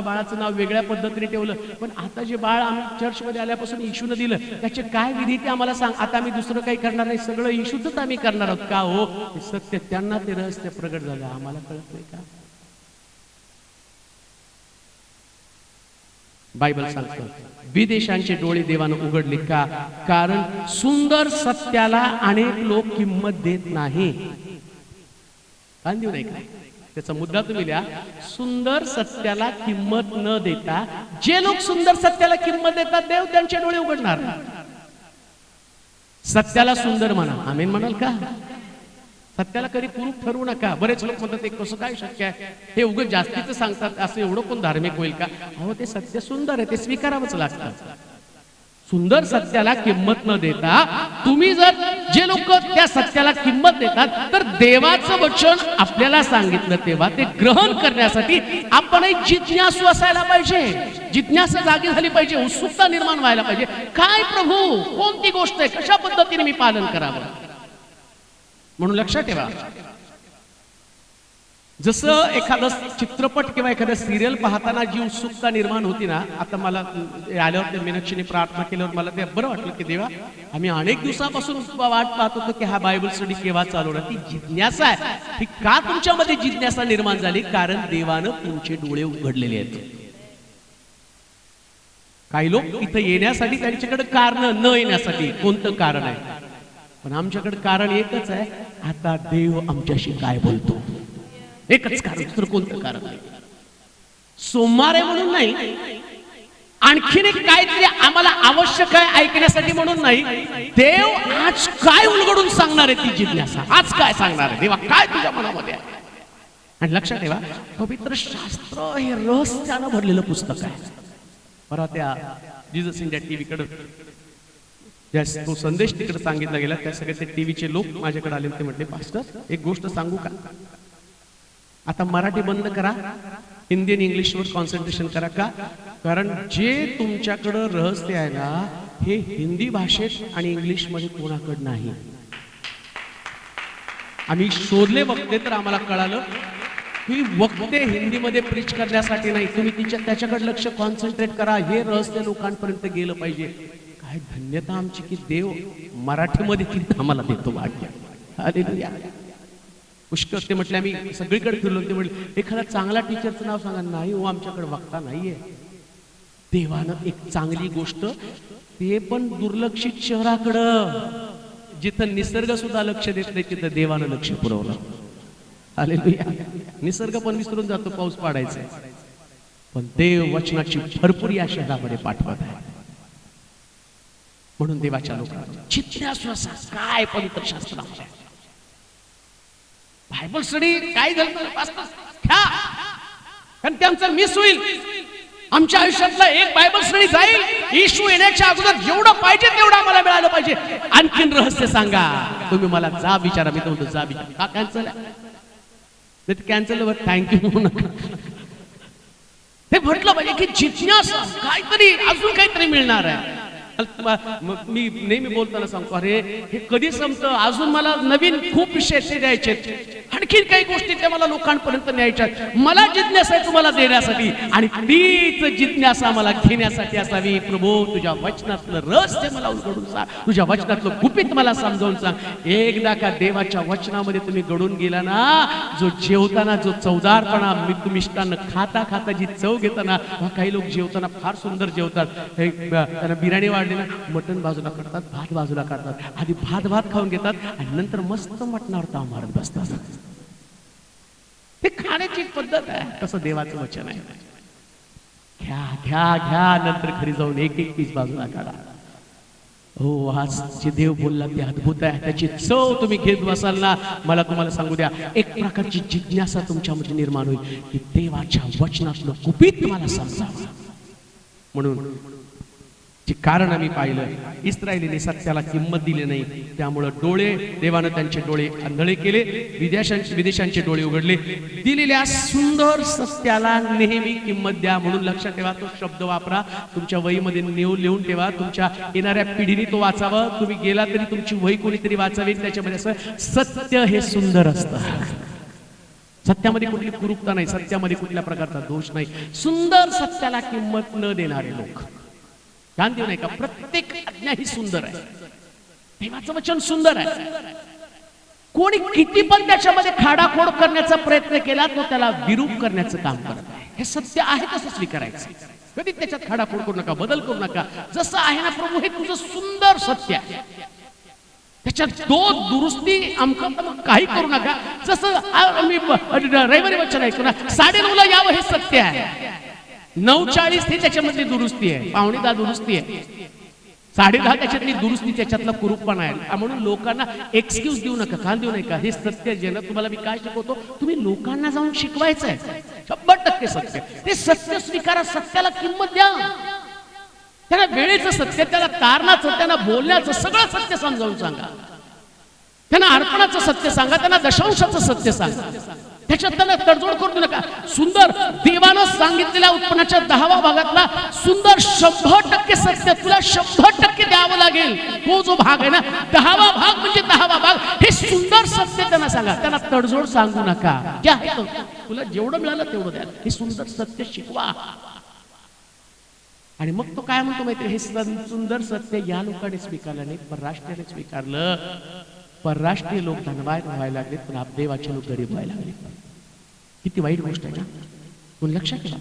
बाळाचं नाव वेगळ्या पद्धतीने ठेवलं, पण आता जे बाळ आम्ही चर्चमध्ये आल्यापासून येशूने दिलं त्याचे काय विधी ते आम्हाला सांग. आता आम्ही दुसरं काही करणार नाही, सगळं येशूचंच आम्ही करणार आहोत. का हो? सत्य त्यांना ते रहस्य प्रगट झालं, आम्हाला कळत नाही का? बायबल सांगतं विदेशांचे डोळे देवानं उघडले. का? कारण सुंदर सत्याला अनेक लोक किंमत देत नाही. नाही का? त्याचा मुद्दा तुम्ही लिहा. सुंदर सत्याला किंमत न देता जे लोक सुंदर सत्याला किंमत देतात देव त्यांचे डोळे उघडणार. सत्याला सुंदर म्हणा, आमेन म्हणाल का? सत्याला कधी कुरूप ठरवू नका. बरेच लोक म्हणतात ते कसं काय शक्य आहे, हे उगाच जास्तीचं सांगतात, असं एवढं कोण धार्मिक होईल का? अहो ते सत्य सुंदर आहे, ते स्वीकारावंच लागतं. सुंदर सत्याला किंमत न देता तुम्ही जर जे लोक त्या सत्याला किंमत देतात तर देवाचं वचन आपल्याला सांगितलं तेव्हा ते ग्रहण करण्यासाठी आपणही जिज्ञासू असायला पाहिजे. जिज्ञासा जागी झाली पाहिजे, उत्सुकता निर्माण व्हायला पाहिजे. काय प्रभू, कोणती गोष्ट आहे, कशा पद्धतीने मी पालन करावं. म्हणून लक्षात ठेवा, जसं एखादा चित्रपट किंवा एखादा सिरियल पाहताना जी उत्सुकता निर्माण होती ना, आता मला आल्यावर मीनाक्षीने प्रार्थना केल्यावर मला ते बरं वाटलं की देवा आम्ही अनेक दिवसापासून वाट पाहत होतो की हा बायबल स्टडी केव्हा चालू होणार. ती जिज्ञासा आहे. ती का तुमच्यामध्ये जिज्ञासा निर्माण झाली? कारण देवानं तुमचे डोळे उघडलेले आहेत. काही लोक इथं येण्यासाठी त्यांच्याकडे कारण न येण्यासाठी कोणतं कारण आहे, पण आमच्याकडे कारण एकच आहे, आता देव आमच्याशी काय बोलतो. एकच कारण, दुसरं कोणतं कारण नाही. सोमवार आहे म्हणून नाही, आणखीन एक काहीतरी आम्हाला आवश्यक आहे ऐकण्यासाठी म्हणून नाही. देव आज काय उलगडून सांगणार आहे ती जिज्ञासा. आज काय सांगणार आहे देवा, काय तुझ्या मनामध्ये आहे. आणि लक्षात ठेवा, पवित्र शास्त्र हे रहस्यानं भरलेलं पुस्तक आहे. बरं, त्या जीजस इंडिया टीव्ही कडे तो संदेश तिकडे सांगितला गेला, त्या सगळे ते टीव्हीचे लोक माझ्याकडे आले. ते म्हटले पास्टर एक गोष्ट सांगू का? आता मराठी बंद करा, हिंदी आणि इंग्लिशवर कॉन्सन्ट्रेशन करा. का? कारण जे तुमच्याकडं रहस्य आहे ना, हे हिंदी भाषेत आणि इंग्लिश मध्ये कोणाकडे नाही. आम्ही शोधले वक्ते तर आम्हाला कळालं की वक्ते हिंदीमध्ये प्रीच करण्यासाठी नाही, तुम्ही त्याच्याकडे लक्ष कॉन्सन्ट्रेट करा. हे रहस्य लोकांपर्यंत गेलं पाहिजे. काय धन्यता आमची की देव मराठीमध्ये किती आम्हाला देतो भाग्य. हालेलुया. पुष्कळ ते म्हटले आम्ही सगळीकडे फिरलो. ते म्हटले एखादा चांगला टीचरचं नाव सांगा. नाही हो, आमच्याकडे वक्ता नाहीये. देवानं एक चांगली गोष्ट, ते पण दुर्लक्षित शहराकडं जिथं निसर्ग सुद्धा लक्ष देत नाही तिथं देवानं लक्ष पुरवलं. हालेलुया. निसर्ग पण विसरून जातो पाऊस पाडायचा, पण देव वचनाची भरपूर या शहरामध्ये पाठवत आहे. म्हणून देवाच्या लोकांना जिज्ञासा काय पवित्र शास्त्रामध्ये बायबल स्टडी काय झालं घ्या, कारण ते आमचं मिस होईल. आमच्या आयुष्यातला एक बायबल स्टडी जाईल. येशू येण्याच्या अगोदर जेवढं पाहिजे तेवढं आम्हाला मिळालं पाहिजे. आणखीन रहस्य सांगा. तुम्ही मला जा विचारा, मी म्हणतो जा विचारा. का कॅन्सल आहे? कॅन्सल थँक्यू म्हणू नका. ते म्हटलं पाहिजे की जिज्ञासा काहीतरी अजून काहीतरी मिळणार आहे. मी नेहमी बोलताना सांगतो, अरे हे कधी संपतं, अजून मला नवीन खूप विषय द्यायचे, आणखीन काही गोष्टी त्या मला लोकांपर्यंत न्यायच्या. मला जिज्ञासा आहे तुम्हाला देण्यासाठी, आणि तीच जिज्ञासा मला घेण्यासाठी असावी. प्रभू तुझ्या वचनातलं रहस्य मला उलगडून सांग, तुझ्या वचनातलं गुपित मला समजावून सांग. एकदा का देवाच्या वचनामध्ये तुम्ही गडून गेला ना, जो जेवताना जो चवदारपणा, तुम्ही मिष्टान्न खाता खाता जी चव घेताना, काही लोक जेवताना फार सुंदर जेवतात. त्यांना बिर्याणी वाढली ना, मटण बाजूला काढतात, भात बाजूला काढतात. आधी भात खाऊन घेतात आणि नंतर मस्त मटणावर ताव मारत बसतात. हे खाण्याची पद्धत आहे. तसं देवाचं वचन आहे. घ्या घ्या घ्या, नंतर घरी जाऊन एक एक पीस बाजूला काढा. हो, आज जे देव बोलला ते अद्भुत आहे. त्याची चव तुम्ही घेत बसाल ना, मला तुम्हाला सांगू द्या, एक प्रकारची जिज्ञासा तुमच्यामध्ये निर्माण होईल की देवाच्या वचनातलं गुपित मला समजावं. म्हणून जे कारण आम्ही पाहिलं, इस्रायलीने सत्याला किंमत दिली नाही, त्यामुळे डोळे, देवानं त्यांचे डोळे आंधळे केले, विदेशांचे डोळे उघडले. दिलेल्या सुंदर सत्याला नेहमी किंमत द्या. म्हणून लक्षात ठेवा, तो शब्द वापरा, तुमच्या वहीमध्ये लिहून ठेवा. तुमच्या येणाऱ्या पिढीने तो वाचावं. तुम्ही गेला तरी तुमची वही कोणीतरी वाचावी. त्याच्यामध्ये असं सत्य हे सुंदर असतं. सत्यामध्ये कुठली कुरूपता नाही, सत्यामध्ये कुठल्या प्रकारचा दोष नाही. सुंदर सत्याला किंमत न देणारे लोक. ध्यान देऊ नये का? प्रत्येक आज्ञा ही सुंदर आहे. देवाचं वचन सुंदर आहे. कोणी किती पण त्याच्यामध्ये खाडाखोड करण्याचा प्रयत्न केला, तो त्याला विरूप करण्याचं काम करत आहे. हे सत्य आहे तसं स्वीकारायचं. कधी त्याच्यात खाडाखोड करू नका, बदल करू नका. जसं आहे ना प्रभू, हे तुझं सुंदर सत्य आहे, त्याच्यात दुरुस्ती आमचं काही करू नका. जसं मी रविवारी वचन ऐकू ना, 9:30 यावं हे सत्य आहे. 9:40 ही त्याच्यामधली दुरुस्ती आहे, 9:45 दुरुस्ती आहे, 10:30 त्याच्यातली दुरुस्ती, त्याच्यातला कुरूपपणा आहे. म्हणून लोकांना एक्सक्यूज देऊ नका, खान देऊ नये का? हे सत्य जे ना, तुम्हाला मी काय शिकवतो, तुम्ही लोकांना जाऊन शिकवायचं आहे. 100% सत्य. ते सत्य स्वीकारा, सत्याला किंमत द्या. त्यांना वेळेचं सत्य, त्याला कारणाचं, त्यांना बोलण्याचं सगळं सत्य समजावून सांगा. त्यांना अर्पणाचं सत्य सांगा, त्यांना दशांशाचं सत्य सांगा. त्याच्यात त्यांना तडजोड करू नका. सुंदर देवानं सांगितलेल्या उत्पन्नाच्या 10व्या भागातला सुंदर 100% सत्य तुला 100% द्यावं लागेल. तो जो भाग आहे ना, 10वा भाग म्हणजे 10वा भाग, हे सुंदर सत्य त्यांना सांगा. त्यांना तडजोड सांगू नका. क्या आहे तो? तुला जेवढं मिळालं तेवढं द्या. हे सुंदर सत्य शिकवा. आणि मग तो काय म्हणतो माहिती, हे सुंदर सत्य या लोकांनी स्वीकारलं नाही, परराष्ट्रीयाने स्वीकारलं. परराष्ट्रीय लोक धनवान व्हायला लागले, पण देवाचे लोक गरीब व्हायला लागले. किती वाईट गोष्ट आहे ना. तुम्ही लक्षात ठेवा,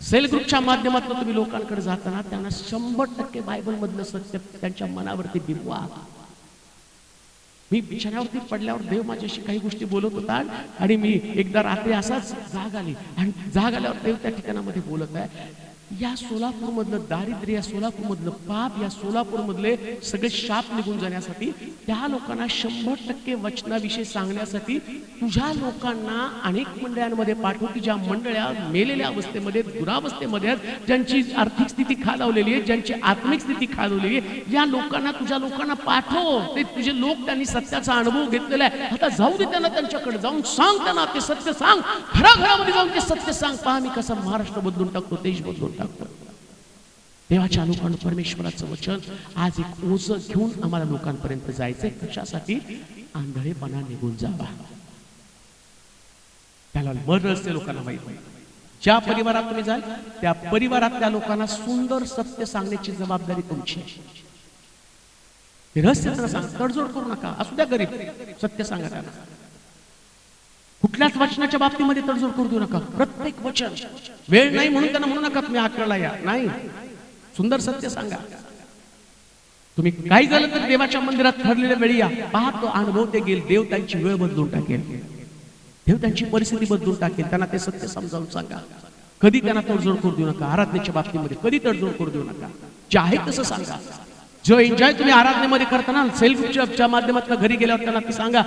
सेल ग्रुपच्या माध्यमातून तुम्ही लोकांकडे जाताना त्यांना 100% बायबल मधलं सत्य त्यांच्या मनावरती बिंबवा. मी बिछाण्यावरती पडल्यावर देव माझ्याशी काही गोष्टी बोलत होता, आणि मी एकदा रात्री असाच जाग आली, आणि जाग आल्यावर देव त्या ठिकाणामध्ये बोलत आहे, या सोलापूर मधलं दारिद्र्य, या सोलापूर मधलं पाप, या सोलापूर मधले सगळे शाप निघून जाण्यासाठी, त्या लोकांना 100% वचनाविषयी सांगण्यासाठी तुझ्या लोकांना अनेक मंडळांमध्ये पाठव की ज्या मंडळ्या मेलेल्या अवस्थेमध्ये, दुरावस्थेमध्ये आहेत, ज्यांची आर्थिक स्थिती खालावलेली आहे, ज्यांची आत्मिक स्थिती खालावलेली आहे, या लोकांना तुझ्या लोकांना पाठव. ते तुझे लोक त्यांनी सत्याचा अनुभव घेतलेला आहे. आता जाऊ दे त्यांना, त्यांच्याकडे जाऊन सांग त्यांना ते सत्य सांग. घराघरामध्ये जाऊन ते सत्य सांग. पहा मी कसं महाराष्ट्र बदलून टाकतो, देश बदलून टाकतो. देवाच्या लोकांना परमेश्वराचं वचन आज एक ओझं घेऊन आम्हाला लोकांपर्यंत जायचंय. कशासाठी? आंधळेपणा निघून जावा. त्याला रहस्य लोकांना माहित नाही. ज्या परिवारात तुम्ही जाल त्या परिवारातल्या लोकांना सुंदर सत्य सांगण्याची जबाबदारी तुमची. रहस्य त्यांना सांग, तडजोड करू नका. असू द्या गरीब, सत्य सांगा त्यांना. कुठल्याच वचनाच्या बाबतीमध्ये तडजोड करू देऊ नका. प्रत्येक वचन, वेळ नाही म्हणून त्यांना म्हणू नका तुम्ही अकराला या, नाही, सुंदर सत्य सांगा. तुम्ही काही झालं तर देवाच्या मंदिरात ठरलेल्या वेळी या. पहा तो अनुभव ते गेल. देव त्यांची वेळ बदलून टाकेल, देव त्यांची परिस्थिती बदलून टाकेल. त्यांना ते सत्य समजावून सांगा. कधी त्यांना तडजोड करू देऊ नका. आराधनेच्या बाबतीमध्ये कधी तडजोड करू देऊ नका. जे आहे तसं सांगा. जो एन्जॉय तुम्ही आराधनेमध्ये करताना, सेल्फच्या माध्यमातून घरी गेल्यावर त्यांना ती सांगा.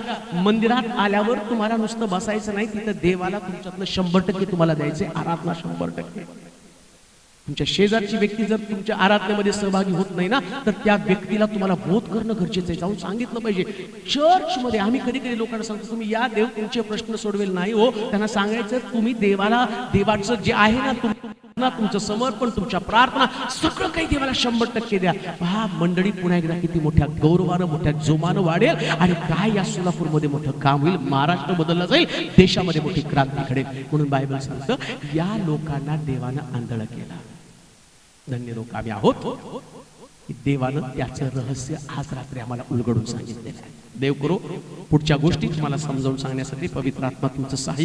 मंदिरात आल्यावर तुम्हाला नुसतं बसायचं नाही, तिथं देवाला तुमच्यातलं 100% तुम्हाला द्यायचे. आराधना 100%. तुमच्या शेजारची व्यक्ती जर तुमच्या आराधनेमध्ये सहभागी होत नाही ना, तर त्या व्यक्तीला तुम्हाला बोध करणं गरजेचं आहे. जाऊन सांगितलं पाहिजे. चर्चमध्ये आम्ही कधी कधी लोकांना सांगतो, तुम्ही या, देव तुमचे प्रश्न सोडवेल नाही हो. त्यांना सांगायचं, तुम्ही देवाला, देवाचं जे आहे ना, तुमचं समर्पण, तुमच्या प्रार्थना, सगळं काही देवाला 100% द्या. पहा मंडळी पुन्हा एकदा किती मोठ्या गौरवानं, मोठ्या जोमानं वाढेल आणि काय या सोलापूरमध्ये मोठं काम होईल. महाराष्ट्र बदलला जाईल, देशामध्ये मोठी क्रांती घडेल. म्हणून बायबल सांगतं, या लोकांना देवानं आंधळ केलं. धन्य लोक आम्ही आहोत की देवानं त्याचं रहस्य आज रात्री आम्हाला उलगडून सांगितलेलं आहे. देव करो पुढच्या गोष्टी तुम्हाला समजावून सांगण्यासाठी पवित्र आत्मा तुमचं सहाय्य